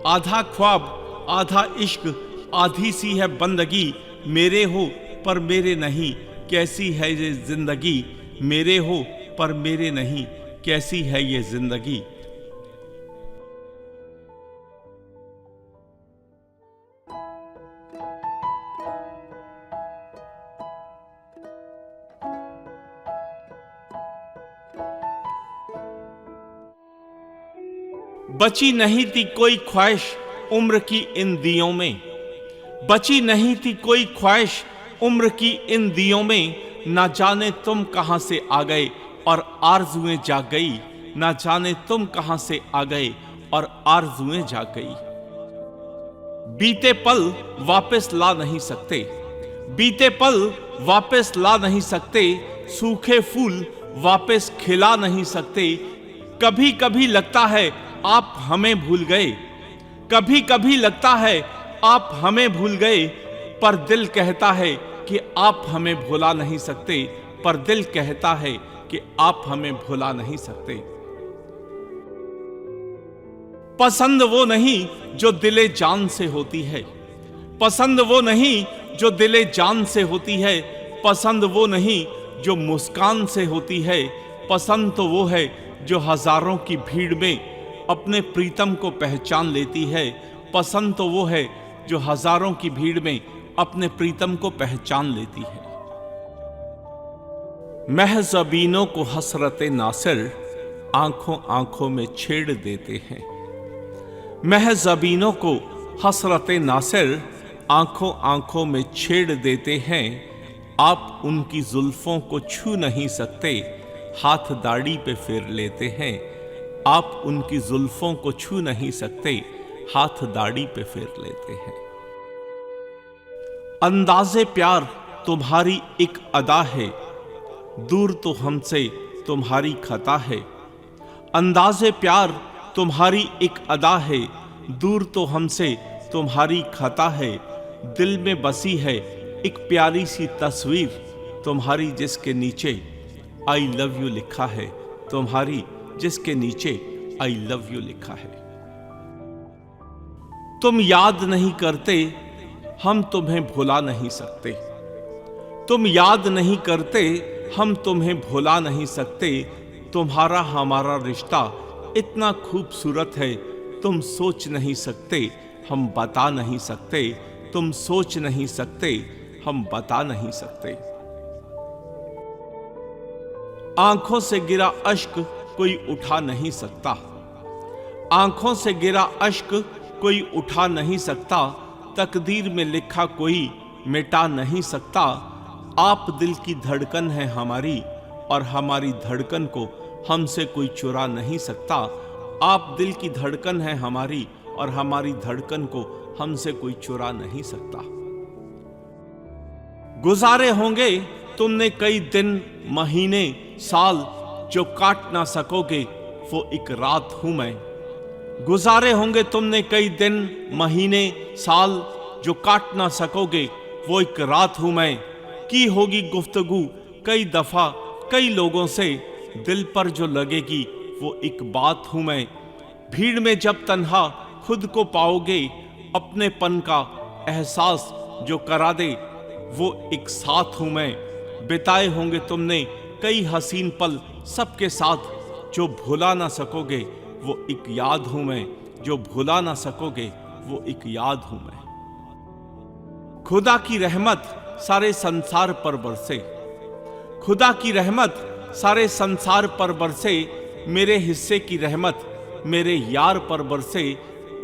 आधा ख्वाब आधा इश्क आधी सी है बंदगी। मेरे हो पर मेरे नहीं कैसी है ये जिंदगी, मेरे हो पर मेरे नहीं कैसी है ये जिंदगी। बची नहीं थी कोई ख्वाहिश उम्र की इन दियों में, बची नहीं थी कोई ख्वाहिश उम्र की इन दियों में। ना जाने तुम कहां से आ गए और आरज़ुएं जाग गई, ना जाने तुम कहां से आ गए और आरज़ुएं जाग गई। बीते पल वापस ला नहीं सकते, बीते पल वापस ला नहीं सकते। सूखे फूल वापस खिला नहीं सकते। कभी कभी लगता है आप हमें भूल गए, कभी कभी लगता है आप हमें भूल गए। पर दिल कहता है कि आप हमें भुला नहीं सकते, पर दिल कहता है कि आप हमें भुला नहीं सकते। पसंद वो नहीं जो दिले जान से होती है, पसंद वो नहीं जो दिले जान से होती है। पसंद वो नहीं जो मुस्कान से होती है, पसंद तो वो है जो हजारों की भीड़ में अपने प्रीतम को पहचान लेती है। पसंद तो वो है जो हजारों की भीड़ में अपने प्रीतम को पहचान लेती है। महज़बीनों को हसरते नासिर आंखों आंखों में छेड़ देते हैं, महज़बीनों को हसरते नासिर आंखों आंखों में छेड़ देते हैं, आप उनकी जुल्फों को छू नहीं सकते, हाथ दाढ़ी पे फेर लेते हैं। आप उनकी जुल्फों को छू नहीं सकते, हाथ दाढ़ी पे फेर लेते हैं। अंदाज़े प्यार तुम्हारी एक अदा है, दूर तो हमसे तुम्हारी खता है। अंदाज़े प्यार तुम्हारी एक अदा है, दूर तो हमसे तुम्हारी खता है। दिल में बसी है एक प्यारी सी तस्वीर तुम्हारी, जिसके नीचे आई लव यू लिखा है। तुम्हारी जिसके नीचे आई लव यू लिखा है। तुम याद नहीं करते, हम तुम्हें भुला नहीं सकते। तुम याद नहीं करते, हम तुम्हें भुला नहीं सकते। तुम्हारा हमारा रिश्ता इतना खूबसूरत है, तुम सोच नहीं सकते, हम बता नहीं सकते। तुम सोच नहीं सकते, हम बता नहीं सकते। आंखों से गिरा अश्क कोई उठा नहीं सकता। आंखों से गिरा अश्क कोई उठा नहीं सकता। तकदीर में लिखा कोई मिटा नहीं सकता। आप दिल की धड़कन है हमारी, और हमारी धड़कन को हमसे कोई चुरा नहीं सकता। आप दिल की धड़कन है हमारी, और हमारी धड़कन को हमसे कोई चुरा नहीं सकता। गुजारे होंगे तुमने कई दिन, महीने, साल, जो काट ना सकोगे वो एक रात हूं मैं। गुजारे होंगे तुमने कई दिन, महीने, साल, जो काट ना सकोगे वो एक रात हूं मैं। की होगी गुफ्तगू कई दफा कई लोगों से, दिल पर जो लगेगी वो एक बात हूं मैं। भीड़ में जब तन्हा खुद को पाओगे, अपनेपन का एहसास जो करा दे वो एक साथ हूं मैं। बिताए होंगे तुमने कई हसीन पल सबके साथ, जो भुला ना सकोगे वो एक याद हूं मैं। जो भुला ना सकोगे वो एक याद हूं मैं। खुदा की रहमत सारे संसार पर बरसे। खुदा की रहमत सारे संसार पर बरसे। मेरे हिस्से की रहमत मेरे यार पर बरसे।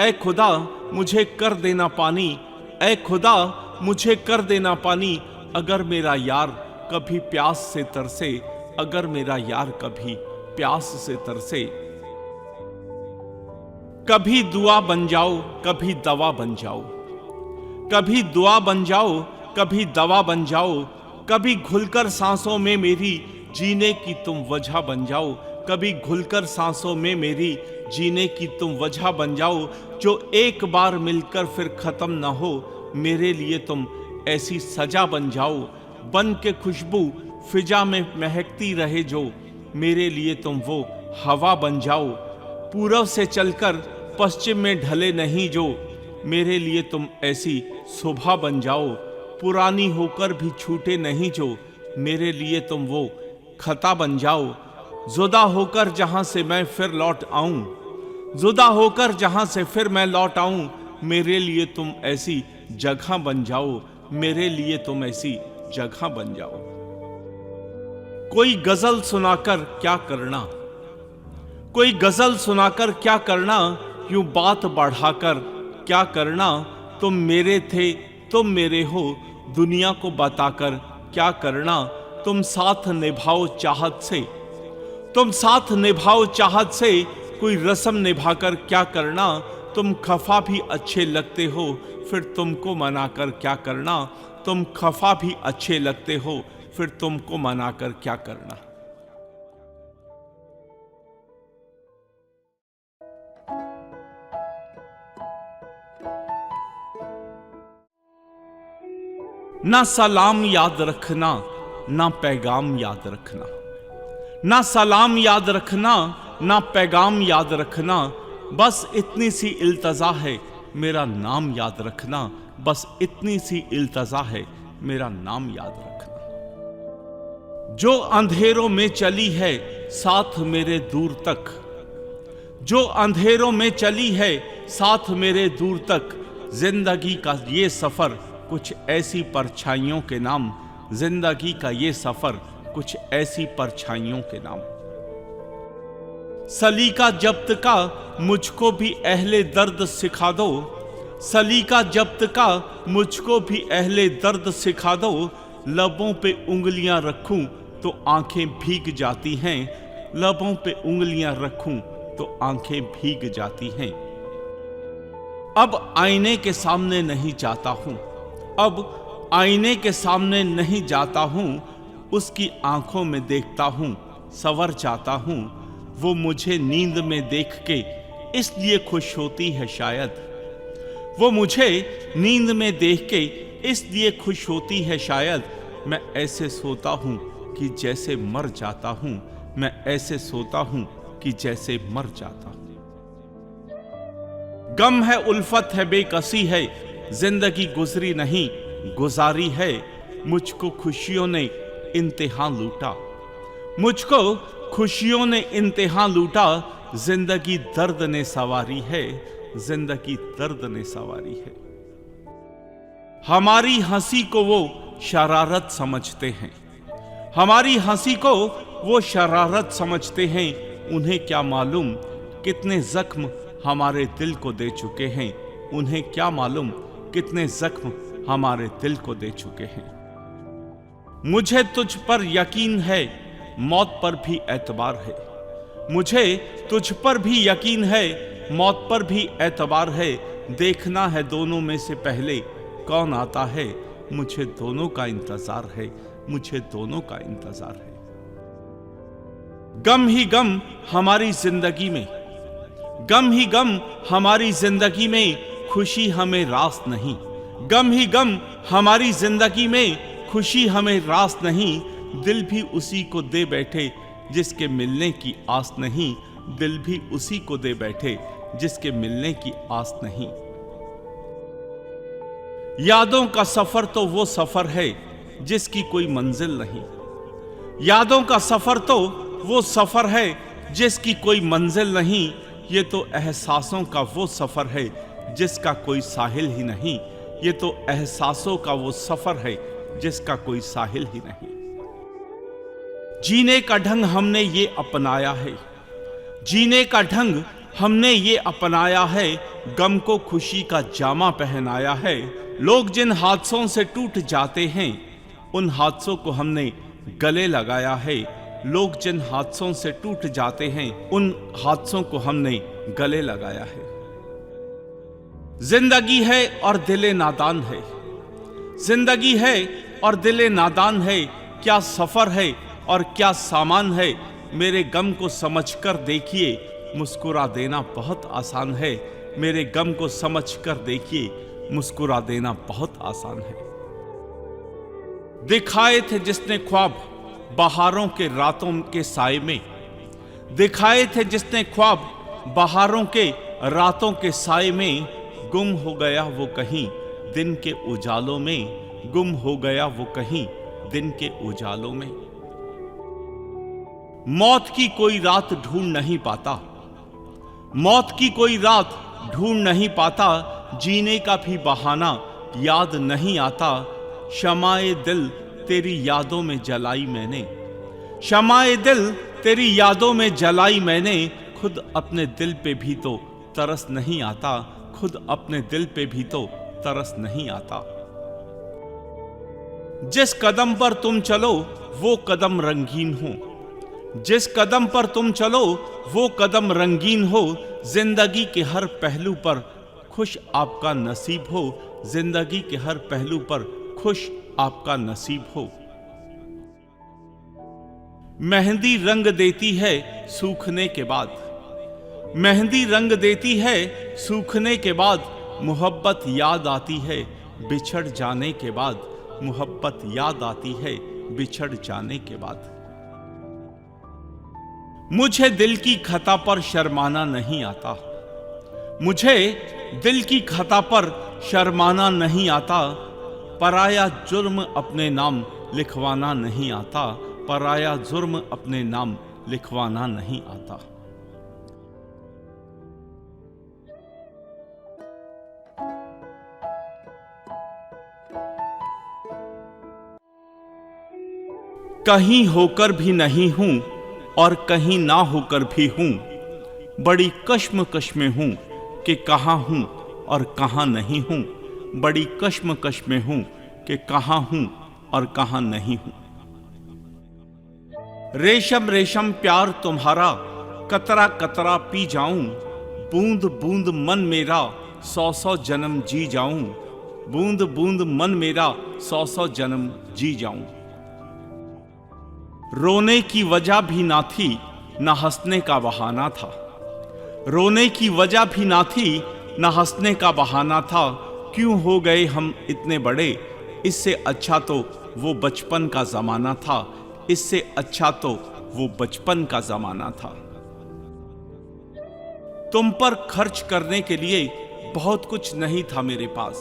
ऐ खुदा मुझे कर देना पानी, ऐ खुदा मुझे कर देना पानी, अगर मेरा यार कभी प्यास से तरसे। अगर मेरा यार कभी प्यास से तरसे। कभी दुआ बन जाओ, कभी दवा बन जाओ। कभी दुआ बन जाओ, कभी दवा बन जाओ। कभी घुलकर सांसों में मेरी जीने की तुम वजह बन जाओ। कभी घुलकर सांसों में मेरी जीने की तुम वजह बन जाओ। जो एक बार मिलकर फिर खत्म ना हो, मेरे लिए तुम ऐसी सजा बन जाओ। बन के खुशबू फिजा में महकती रहे जो, मेरे लिए तुम वो हवा बन जाओ। पूरब से चलकर पश्चिम में ढले नहीं जो, मेरे लिए तुम ऐसी सुबह बन जाओ। पुरानी होकर भी छूटे नहीं जो, मेरे लिए तुम वो खता बन जाओ। जुदा होकर जहां से मैं फिर लौट आऊं, जुदा होकर जहां से फिर मैं लौट आऊं, मेरे लिए तुम ऐसी जगह बन जाओ। मेरे लिए तुम ऐसी जगह बन जाओ। कोई गजल सुनाकर क्या करना, कोई गजल सुनाकर क्या करना, यूं बात बढ़ाकर क्या करना। तुम मेरे थे, तुम मेरे हो, दुनिया को बताकर क्या करना। तुम साथ निभाओ चाहत से, तुम साथ निभाओ चाहत से, कोई रस्म निभाकर क्या करना। तुम खफा भी अच्छे लगते हो, फिर तुमको मनाकर क्या करना। तुम खफा भी अच्छे लगते हो, फिर तुमको मनाकर क्या करना। ना सलाम याद रखना, ना पैगाम याद रखना। ना सलाम याद रखना, ना पैगाम याद रखना। बस इतनी सी इल्तजा है, मेरा नाम याद रखना। बस इतनी सी इल्तजा है, मेरा नाम याद रखना। जो अंधेरों में चली है साथ मेरे दूर तक, जो अंधेरों में चली है साथ मेरे दूर तक। जिंदगी का ये सफर कुछ ऐसी परछाइयों के नाम, जिंदगी का ये सफर कुछ ऐसी परछाइयों के नाम। सलीका जब्त का मुझको भी अहले दर्द सिखा दो, सलीका जब्त का मुझको भी अहले दर्द सिखा दो। लबों पे उंगलियां रखूं तो आंखें भीग जाती हैं। लबों पे उंगलियां रखूं तो आंखें भीग जाती हैं। अब आईने के सामने नहीं जाता हूं, अब आईने के सामने नहीं जाता हूं। उसकी आंखों में देखता हूं, संवर जाता हूं। वो मुझे नींद में देख के इसलिए खुश होती है शायद। वो मुझे नींद में देख के इसलिए खुश होती है शायद। मैं ऐसे सोता हूं कि जैसे मर जाता हूं। मैं ऐसे सोता हूं कि जैसे मर जाता हूं। गम है, उल्फत है, बेकसी है, जिंदगी गुजरी नहीं गुजारी है। मुझको खुशियों ने इम्तिहान लूटा, मुझको खुशियों ने इम्तिहान लूटा। जिंदगी दर्द ने सवारी है, जिंदगी दर्द ने सवारी है। हमारी हंसी को वो शरारत समझते हैं, हमारी हंसी को वो शरारत समझते हैं। उन्हें क्या मालूम कितने जख्म हमारे दिल को दे चुके हैं। उन्हें क्या मालूम कितने जख्म हमारे दिल को दे चुके हैं। मुझे तुझ पर यकीन है, मौत पर भी एतबार है। मुझे तुझ पर भी यकीन है, मौत पर भी एतबार है। देखना है दोनों में से पहले कौन आता है। मुझे दोनों का इंतजार है, मुझे दोनों का इंतजार है। गम ही गम हमारी जिंदगी में, गम ही गम हमारी जिंदगी में, खुशी हमें रास नहीं। गम ही गम हमारी जिंदगी में, खुशी हमें रास नहीं। दिल भी उसी को दे बैठे जिसके मिलने की आस नहीं। दिल भी उसी को दे बैठे जिसके मिलने की आस नहीं। यादों का सफर तो वो सफर है जिसकी कोई मंजिल नहीं। यादों का सफर तो वो सफर है जिसकी कोई मंजिल नहीं। ये तो एहसासों का वो सफर है जिसका कोई साहिल ही नहीं। ये तो एहसासों का वो सफर है जिसका कोई साहिल ही नहीं। जीने का ढंग हमने ये अपनाया है, जीने का ढंग हमने ये अपनाया है। गम को खुशी का जामा पहनाया है। लोग जिन हादसों से टूट जाते हैं उन हादसों को हमने गले लगाया है। लोग जिन हादसों से टूट जाते हैं उन हादसों को हमने गले लगाया है। जिंदगी है और दिले नादान है, जिंदगी है और दिले नादान है। क्या सफर है और क्या सामान है। मेरे गम को समझकर देखिए, मुस्कुरा देना बहुत आसान है। मेरे गम को समझकर देखिए, मुस्कुरा देना बहुत आसान है। दिखाए थे जिसने ख्वाब बहारों के रातों के साए में, दिखाए थे जिसने ख्वाब बहारों के रातों के साए में। गुम हो गया वो कहीं दिन के उजालों में, गुम हो गया वो कहीं दिन के उजालों में। मौत की कोई रात ढूंढ नहीं पाता, मौत की कोई रात ढूंढ नहीं पाता। जीने का भी बहाना याद नहीं आता। शमाए दिल तेरी यादों में जलाई मैंने, शमाए दिल तेरी यादों में जलाई मैंने। खुद अपने दिल पे भी तो तरस नहीं आता, खुद अपने दिल पे भी तो तरस नहीं आता। जिस कदम पर तुम चलो वो कदम रंगीन हो, जिस कदम पर तुम चलो वो कदम रंगीन हो। जिंदगी के हर पहलू पर खुश आपका नसीब हो, जिंदगी के हर पहलू पर खुश आपका नसीब हो। मेहंदी रंग देती है सूखने के बाद, मेहंदी रंग देती है सूखने के बाद। मोहब्बत याद आती है बिछड़ जाने के बाद, मोहब्बत याद आती है बिछड़ जाने के बाद। मुझे दिल की खता पर शर्माना नहीं आता, मुझे दिल की खता पर शर्माना नहीं आता। पराया जुर्म अपने नाम लिखवाना नहीं आता, पराया जुर्म अपने नाम लिखवाना नहीं आता। कहीं होकर भी नहीं हूं और कहीं ना होकर भी हूं। बड़ी कश्मकश में हूं कि कहां हूं और कहाँ नहीं हूँ। बड़ी कश्मकश में हूँ कि कहाँ हूँ और कहाँ नहीं हूँ। रेशम रेशम प्यार तुम्हारा कतरा कतरा पी जाऊं। बूंद बूंद मन मेरा 100 जन्म जी जाऊं। बूंद बूंद मन मेरा 100 जन्म जी जाऊं। रोने की वजह भी ना थी, ना हंसने का बहाना था। रोने की वजह भी ना थी, ना हंसने का बहाना था। क्यों हो गए हम इतने बड़े, इससे अच्छा तो वो बचपन का जमाना था। इससे अच्छा तो वो बचपन का जमाना था। तुम पर खर्च करने के लिए बहुत कुछ नहीं था मेरे पास।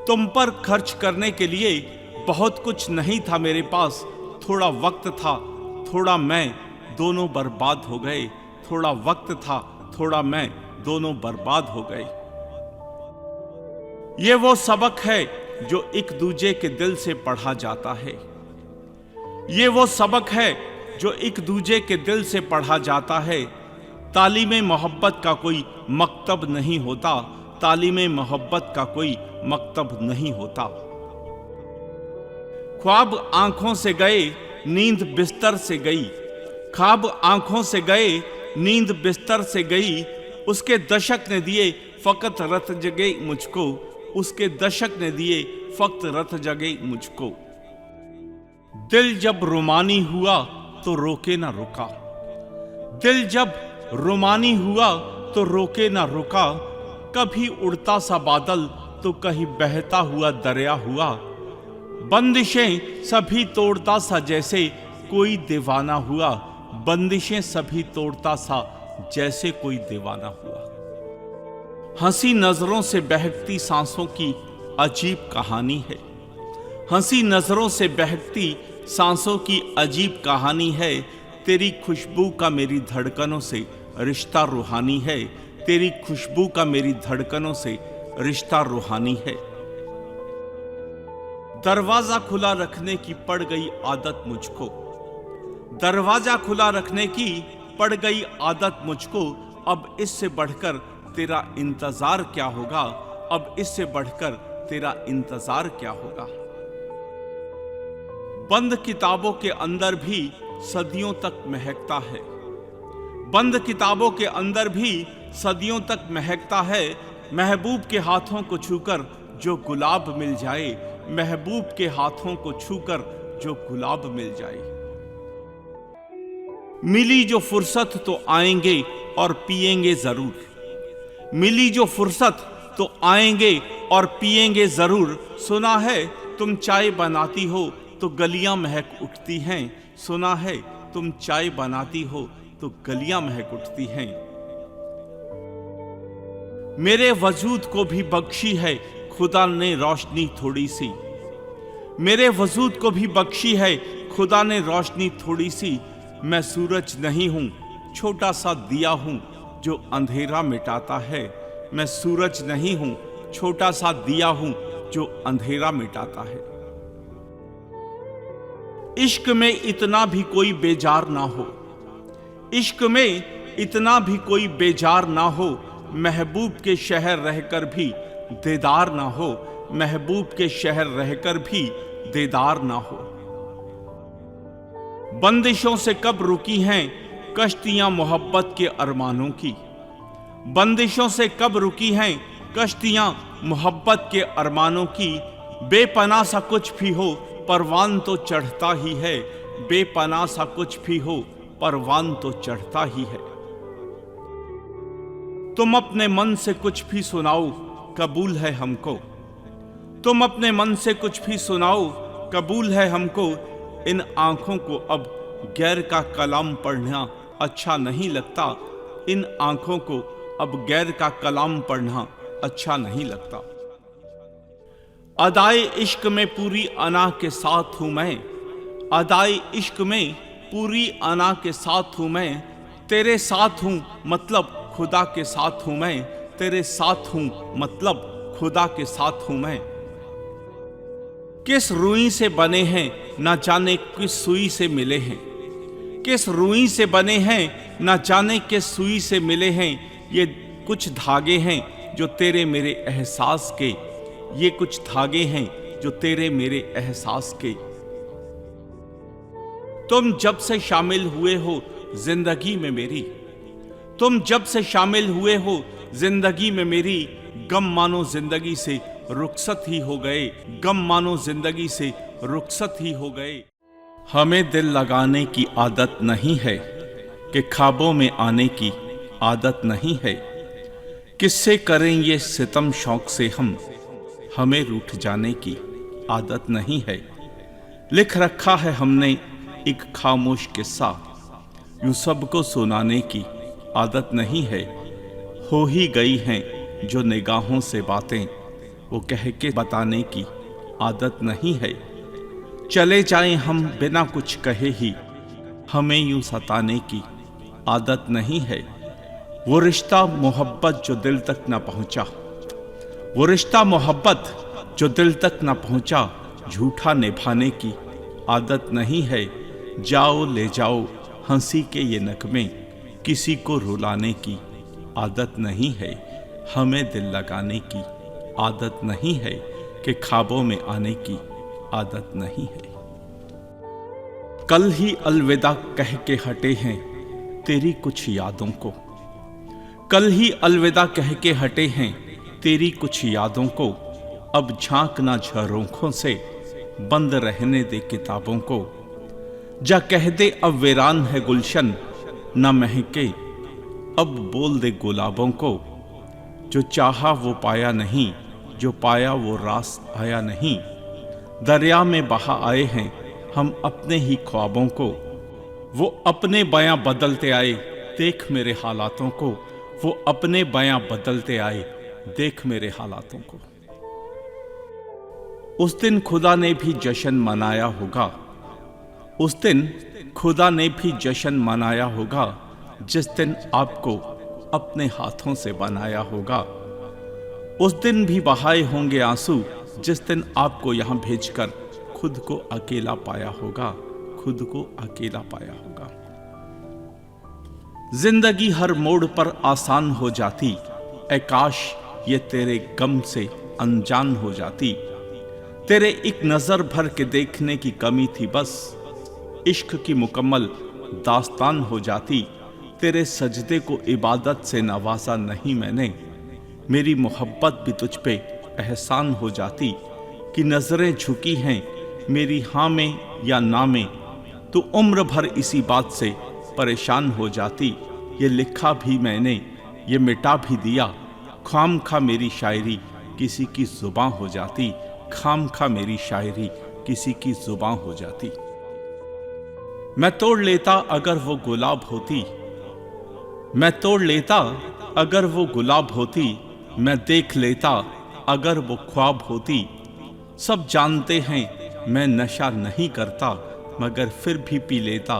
तुम पर खर्च करने के लिए बहुत कुछ नहीं था मेरे पास। थोड़ा वक्त था, थोड़ा मैं, दोनों बर्बाद हो गए। थोड़ा वक्त था, थोड़ा मैं, दोनों बर्बाद हो गए। ये वो सबक है जो एक दूजे के दिल से पढ़ा जाता है। ये वो सबक है जो एक दूजे के दिल से पढ़ा जाता है। तालीम मोहब्बत का कोई मकतब नहीं होता। तालीम मोहब्बत का कोई मकतब नहीं होता। ख्वाब आंखों से गए, नींद बिस्तर से गई। ख्वाब आंखों से गए, नींद बिस्तर से गई। उसके दशक ने दिए फकत रत जगे मुझको। उसके दशक ने दिए फकत रत जगे मुझको। दिल जब रुमानी हुआ तो रोके ना रुका। दिल जब रुमानी हुआ तो रोके ना रुका। कभी उड़ता सा बादल तो कहीं बहता हुआ दरिया हुआ। बंदिशें सभी तोड़ता सा जैसे कोई दीवाना हुआ। बंदिशें सभी तोड़ता सा जैसे कोई दीवाना हुआ। हंसी नजरों से बहकती सांसों की अजीब कहानी है। हंसी नजरों से बहकती सांसों की अजीब कहानी है। तेरी खुशबू का मेरी धड़कनों से रिश्ता रूहानी है। तेरी खुशबू का मेरी धड़कनों से रिश्ता रूहानी है। दरवाजा खुला रखने की पड़ गई आदत मुझको। दरवाजा खुला रखने की पड़ गई आदत मुझको। अब इससे बढ़कर तेरा इंतजार क्या होगा। अब इससे बढ़कर तेरा इंतजार क्या होगा। बंद किताबों के अंदर भी सदियों तक महकता है। बंद किताबों के अंदर भी सदियों तक महकता है। महबूब के हाथों को छूकर जो गुलाब मिल जाए। महबूब के हाथों को छूकर जो गुलाब मिल जाए। मिली जो फुर्सत तो आएंगे और पिएंगे जरूर। मिली जो फुर्सत तो आएंगे और पिएंगे जरूर। सुना है तुम चाय बनाती हो तो गलियां महक उठती हैं। सुना है तुम चाय बनाती हो तो गलियां महक उठती हैं। मेरे वजूद को भी बख्शी है खुदा ने रोशनी थोड़ी सी। मेरे वजूद को भी बख्शी है खुदा ने रोशनी थोड़ी सी। मैं सूरज नहीं हूं, छोटा सा दिया हूं जो अंधेरा मिटाता है। मैं सूरज नहीं हूं, छोटा सा दिया हूं जो अंधेरा मिटाता है। इश्क में इतना भी कोई बेजार ना हो। इश्क में इतना भी कोई बेजार ना हो। महबूब के शहर रहकर भी दीदार ना हो। महबूब के शहर रहकर भी दीदार ना हो। बंदिशों से कब रुकी हैं कश्तियां मोहब्बत के अरमानों की। बंदिशों से कब रुकी हैं कश्तियां मोहब्बत के अरमानों की। बेपनाह सा कुछ भी हो परवान तो चढ़ता ही है। बेपनाह सा कुछ भी हो परवान तो चढ़ता ही है। तुम अपने मन से कुछ भी सुनाओ कबूल है हमको। तुम अपने मन से कुछ भी सुनाओ कबूल है हमको। इन आंखों को अब गैर का कलाम पढ़ना अच्छा नहीं लगता। इन आंखों को अब गैर का कलाम पढ़ना अच्छा नहीं लगता। अदाए इश्क में पूरी अना के साथ हूं मैं। अदाए इश्क में पूरी अना के साथ हूं मैं। तेरे साथ हूं मतलब खुदा के साथ हूं मैं। तेरे साथ हूं मतलब खुदा के साथ हूं मैं। किस रुई से बने हैं ना जाने किस सुई से मिले हैं। किस रुई से बने हैं ना जाने किस सुई से मिले हैं। ये कुछ धागे हैं जो तेरे मेरे एहसास के, ये कुछ धागे हैं जो तेरे मेरे एहसास के। तुम जब से शामिल हुए हो जिंदगी में मेरी, तुम जब से शामिल हुए हो जिंदगी में मेरी, गम मानो जिंदगी से रुखसत ही हो गए, गम मानो जिंदगी से रुखसत ही हो गए। हमें दिल लगाने की आदत नहीं है कि ख्वाबों में आने की आदत नहीं है। किससे करें ये सितम शौक से हम, हमें रूठ जाने की आदत नहीं है। लिख रखा है हमने एक खामोश किस्सा, यूं सबको सुनाने की आदत नहीं है। हो ही गई हैं जो निगाहों से बातें, वो कह के बताने की आदत नहीं है। चले जाएं हम बिना कुछ कहे ही, हमें यूं सताने की आदत नहीं है। वो रिश्ता मोहब्बत जो दिल तक न पहुंचा, वो रिश्ता मोहब्बत जो दिल तक न पहुंचा, झूठा निभाने की आदत नहीं है। जाओ ले जाओ हंसी के ये नगमे, किसी को रुलाने की आदत नहीं है। हमें दिल लगाने की आदत नहीं है कि ख्वाबों में आने की आदत नहीं है। कल ही अलविदा कह के हटे हैं तेरी कुछ यादों को, कल ही अलविदा कह के हटे हैं तेरी कुछ यादों को। अब झांकना झरोखों से, बंद रहने दे किताबों को। जा कह दे अब वीरान है गुलशन, न महके अब बोल दे गुलाबों को। जो चाहा वो पाया नहीं, जो पाया वो रास आया नहीं। दरिया में बहा आए हैं हम अपने ही ख्वाबों को, वो अपने बयां बदलते आए देख मेरे हालातों को। वो अपने बयां बदलते आए देख मेरे हालातों को। उस दिन खुदा ने भी जश्न मनाया होगा, उस दिन खुदा ने भी जश्न मनाया होगा, जिस दिन आपको अपने हाथों से बनाया होगा। उस दिन भी बहाए होंगे आंसू, जिस दिन आपको यहां भेजकर खुद को अकेला पाया होगा, खुद को अकेला पाया होगा। जिंदगी हर मोड़ पर आसान हो जाती, ऐ काश ये तेरे गम से अनजान हो जाती। तेरे एक नजर भर के देखने की कमी थी बस, इश्क की मुकम्मल दास्तान हो जाती। तेरे सजदे को इबादत से नवाजा नहीं मैंने, मेरी मोहब्बत भी तुझ पे एहसान हो जाती। कि नजरें झुकी हैं मेरी हाँ में या ना में, तो उम्र भर इसी बात से परेशान हो जाती। ये लिखा भी मैंने, ये मिटा भी दिया, खाम खा मेरी शायरी किसी की जुबां हो जाती। खाम खा मेरी शायरी किसी की जुबां हो जाती। मैं तोड़ लेता अगर वो गुलाब होती, मैं तोड़ लेता अगर वो गुलाब होती। मैं देख लेता अगर वो ख्वाब होती। सब जानते हैं मैं नशा नहीं करता, मगर फिर भी पी लेता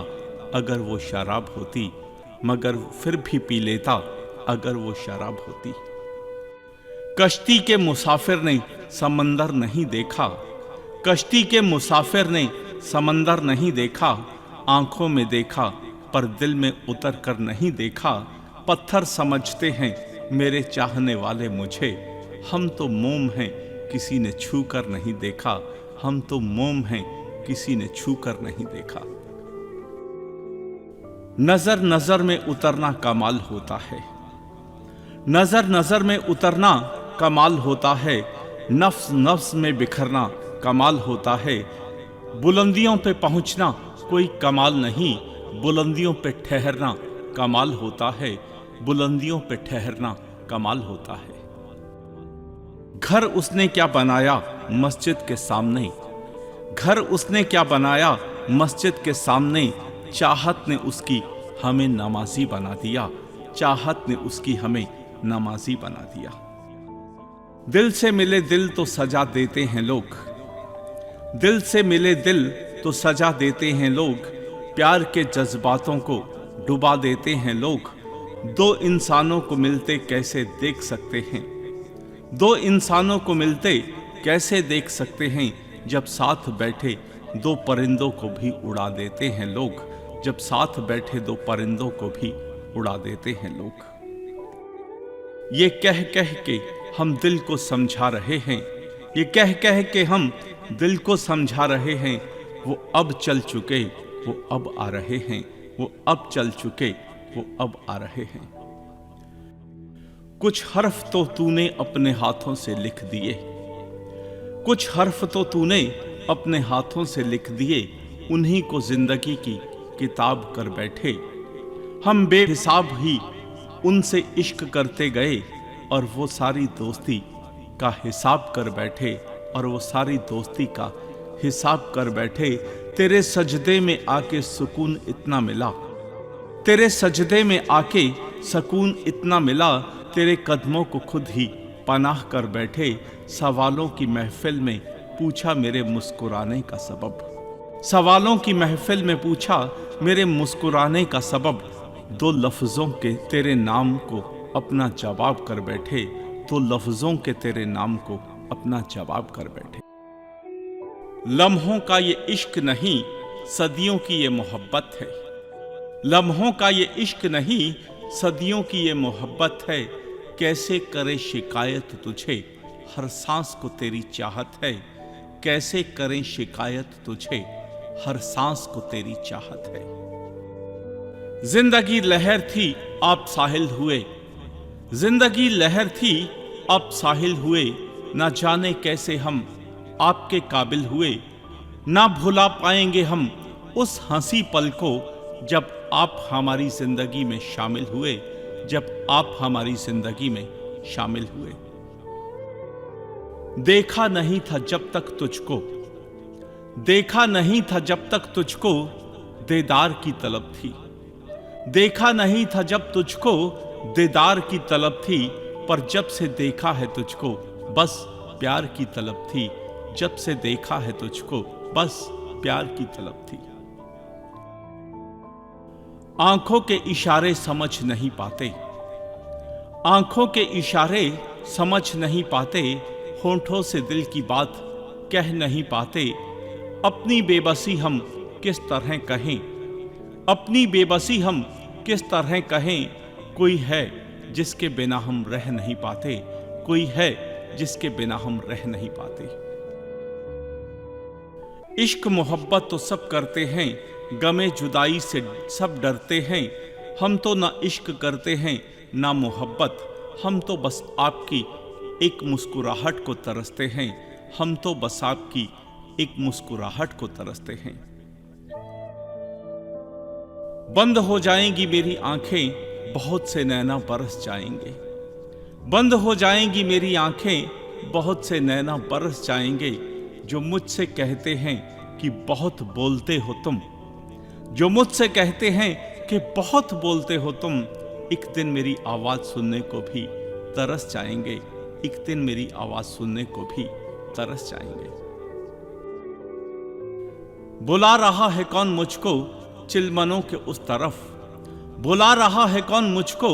अगर वो शराब होती। मगर फिर भी पी लेता अगर वो शराब होती। कश्ती के मुसाफिर ने समंदर नहीं देखा, कश्ती के मुसाफिर ने समंदर नहीं देखा। आंखों में देखा पर दिल में उतर कर नहीं देखा। पत्थर समझते हैं मेरे चाहने वाले मुझे, हम तो मोम हैं किसी ने छू कर नहीं देखा। हम तो मोम हैं किसी ने छू कर नहीं देखा। नजर नजर में उतरना कमाल होता है, नजर नजर में उतरना कमाल होता है। नफ्स नफ्स में बिखरना कमाल होता है। बुलंदियों पे पहुंचना कोई कमाल नहीं, बुलंदियों पे ठहरना कमाल होता है। बुलंदियों पे ठहरना कमाल होता है। घर उसने क्या बनाया मस्जिद के सामने, घर उसने क्या बनाया मस्जिद के सामने। चाहत ने उसकी हमें नमाजी बना दिया, चाहत ने उसकी हमें नमाजी बना दिया। दिल से मिले दिल तो सजा देते हैं लोग, दिल से मिले दिल तो सजा देते हैं लोग। प्यार के जज्बातों को डुबा देते हैं लोग। दो इंसानों को मिलते कैसे देख सकते हैं, दो इंसानों को मिलते कैसे देख सकते हैं। जब साथ बैठे दो परिंदों को भी उड़ा देते हैं लोग, जब साथ बैठे दो परिंदों को भी उड़ा देते हैं लोग। ये कह कह के हम दिल को समझा रहे हैं, ये कह कह के हम दिल को समझा रहे हैं। वो अब चल चुके, वो अब आ रहे हैं, वो अब चल चुके, वो अब आ रहे हैं। कुछ हर्फ तो तूने अपने हाथों से लिख दिए, कुछ हर्फ तो तूने अपने हाथों से लिख दिए, उन्हीं को जिंदगी की किताब कर बैठे। हम बेहिसाब ही उनसे इश्क करते गए और वो सारी दोस्ती का हिसाब कर बैठे, और वो सारी दोस्ती का हिसाब कर बैठे। तेरे सजदे में आके सुकून इतना मिला, तेरे सजदे में आके सुकून इतना मिला, तेरे कदमों को खुद ही पनाह कर बैठे। सवालों की महफिल में पूछा मेरे मुस्कुराने का सबब, सवालों की महफिल में पूछा मेरे मुस्कुराने का सबब। दो लफ्जों के तेरे नाम को अपना जवाब कर बैठे, दो लफ्जों के तेरे नाम को अपना जवाब कर बैठे। लम्हों का ये इश्क नहीं, सदियों की ये मोहब्बत है। लम्हों का ये इश्क नहीं, सदियों की ये मोहब्बत है। कैसे करे शिकायत तुझे, हर सांस को तेरी चाहत है। कैसे करें शिकायत तुझे, हर सांस को तेरी चाहत है। जिंदगी लहर थी आप साहिल हुए, जिंदगी लहर थी आप साहिल हुए। ना जाने कैसे हम आपके काबिल हुए, ना भुला पाएंगे हम उस हंसी पल को जब आप हमारी जिंदगी में शामिल हुए, जब आप हमारी जिंदगी में शामिल हुए। देखा नहीं था जब तक तुझको, देखा नहीं था जब तक तुझको, दीदार की तलब थी। देखा नहीं था जब तुझको, दीदार की तलब थी। पर जब से देखा है तुझको, बस प्यार की तलब थी। जब से देखा है तुझको, बस प्यार की तलब थी। आंखों के इशारे समझ नहीं पाते, आंखों के इशारे समझ नहीं पाते। होंठों से दिल की बात कह नहीं पाते। अपनी बेबसी हम किस तरह कहें, अपनी बेबसी हम किस तरह कहें। कोई है जिसके बिना हम रह नहीं पाते, कोई है जिसके बिना हम रह नहीं पाते। इश्क मोहब्बत तो सब करते हैं, गमे जुदाई से सब डरते हैं। हम तो ना इश्क करते हैं ना मोहब्बत, हम तो बस आपकी एक मुस्कुराहट को तरसते हैं। हम तो बस आपकी एक मुस्कुराहट को तरसते हैं। बंद हो जाएंगी मेरी आंखें, बहुत से नैना बरस जाएंगे। बंद हो जाएंगी मेरी आंखें, बहुत से नैना बरस जाएंगे। जो मुझसे कहते हैं कि बहुत बोलते हो तुम, जो मुझसे कहते हैं कि बहुत बोलते हो तुम, एक दिन मेरी आवाज सुनने को भी तरस जाएंगे। एक दिन मेरी आवाज सुनने को भी तरस जाएंगे। बुला रहा है कौन मुझको चिलमनों के उस तरफ, बुला रहा है कौन मुझको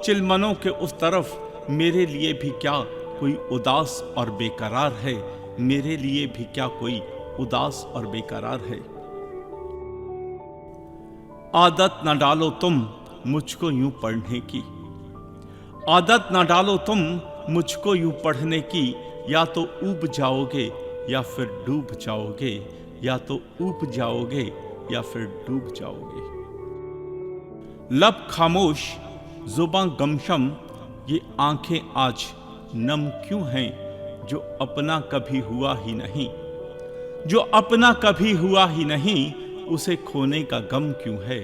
चिलमनों के उस तरफ। मेरे लिए भी क्या कोई उदास और बेकरार है, मेरे लिए भी क्या कोई उदास और बेकरार है। आदत न डालो तुम मुझको यूं पढ़ने की, आदत न डालो तुम मुझको यूं पढ़ने की। या तो ऊब जाओगे या फिर डूब जाओगे, या तो ऊब जाओगे या फिर डूब जाओगे। लब खामोश जुबां गमशम, ये आंखें आज नम क्यों हैं। जो अपना कभी हुआ ही नहीं, जो अपना कभी हुआ ही नहीं, उसे खोने का गम क्यों है,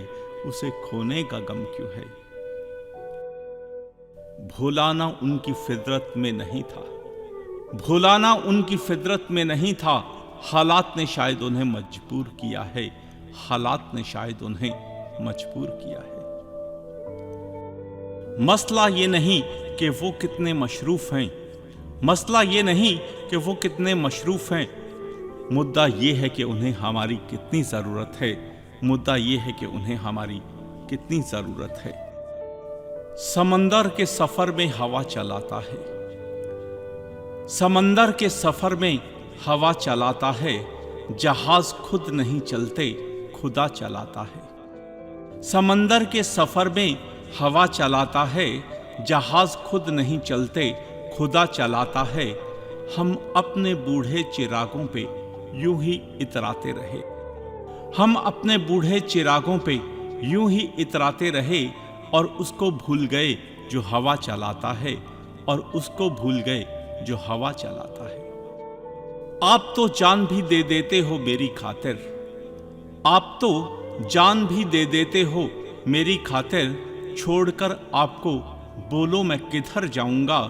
उसे खोने का गम क्यों है। भुलाना उनकी फितरत में नहीं था, भुलाना उनकी फितरत में नहीं था। हालात ने शायद उन्हें मजबूर किया है, हालात ने शायद उन्हें मजबूर किया है। मसला ये नहीं कि वो कितने मशरूफ हैं, मसला ये नहीं कि वो कितने मशरूफ हैं। मुद्दा ये है कि उन्हें हमारी कितनी ज़रूरत है, मुद्दा ये है कि उन्हें हमारी कितनी ज़रूरत है। समंदर के सफ़र में हवा चलाता है, समंदर के सफ़र में हवा चलाता है। जहाज खुद नहीं चलते, खुदा चलाता है। समंदर के सफ़र में हवा चलाता है, जहाज खुद नहीं चलते, खुदा चलाता है। हम अपने बूढ़े चिरागों पे यूं ही इतराते रहे। हम अपने बूढ़े चिरागों पे यूं ही इतराते रहे और उसको भूल गए जो हवा चलाता है, और उसको भूल गए जो हवा चलाता है। आप तो जान भी दे देते हो मेरी खातिर, आप तो जान भी दे देते हो मेरी खातिर। छोड़कर आपको बोलो मैं किधर जाऊंगा।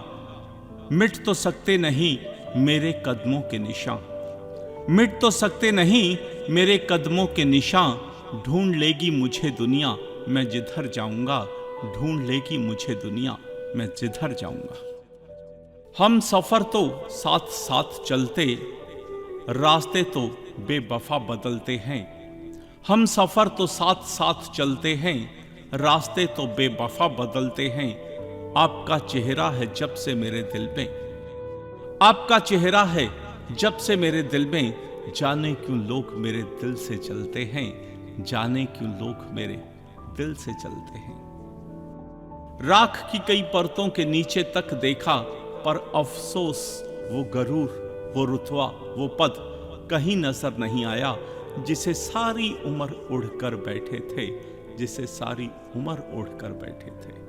मिट तो सकते नहीं मेरे कदमों के निशान, मिट तो सकते नहीं मेरे कदमों के निशान। ढूंढ लेगी मुझे दुनिया मैं जिधर जाऊंगा, ढूंढ लेगी मुझे दुनिया मैं जिधर जाऊंगा। हम सफर तो साथ साथ चलते, रास्ते तो बेवफा बदलते हैं। हम सफर तो साथ साथ चलते हैं, रास्ते तो बेवफा बदलते हैं। आपका चेहरा है जब से मेरे दिल में, आपका चेहरा है जब से मेरे दिल में। जाने क्यों लोग मेरे दिल से चलते हैं, जाने क्यों लोग मेरे दिल से चलते हैं। राख की कई परतों के नीचे तक देखा, पर अफसोस वो गरूर, वो रुतबा, वो पद कहीं नजर नहीं आया जिसे सारी उम्र उड़कर बैठे थे, जिसे सारी उम्र उड़कर बैठे थे।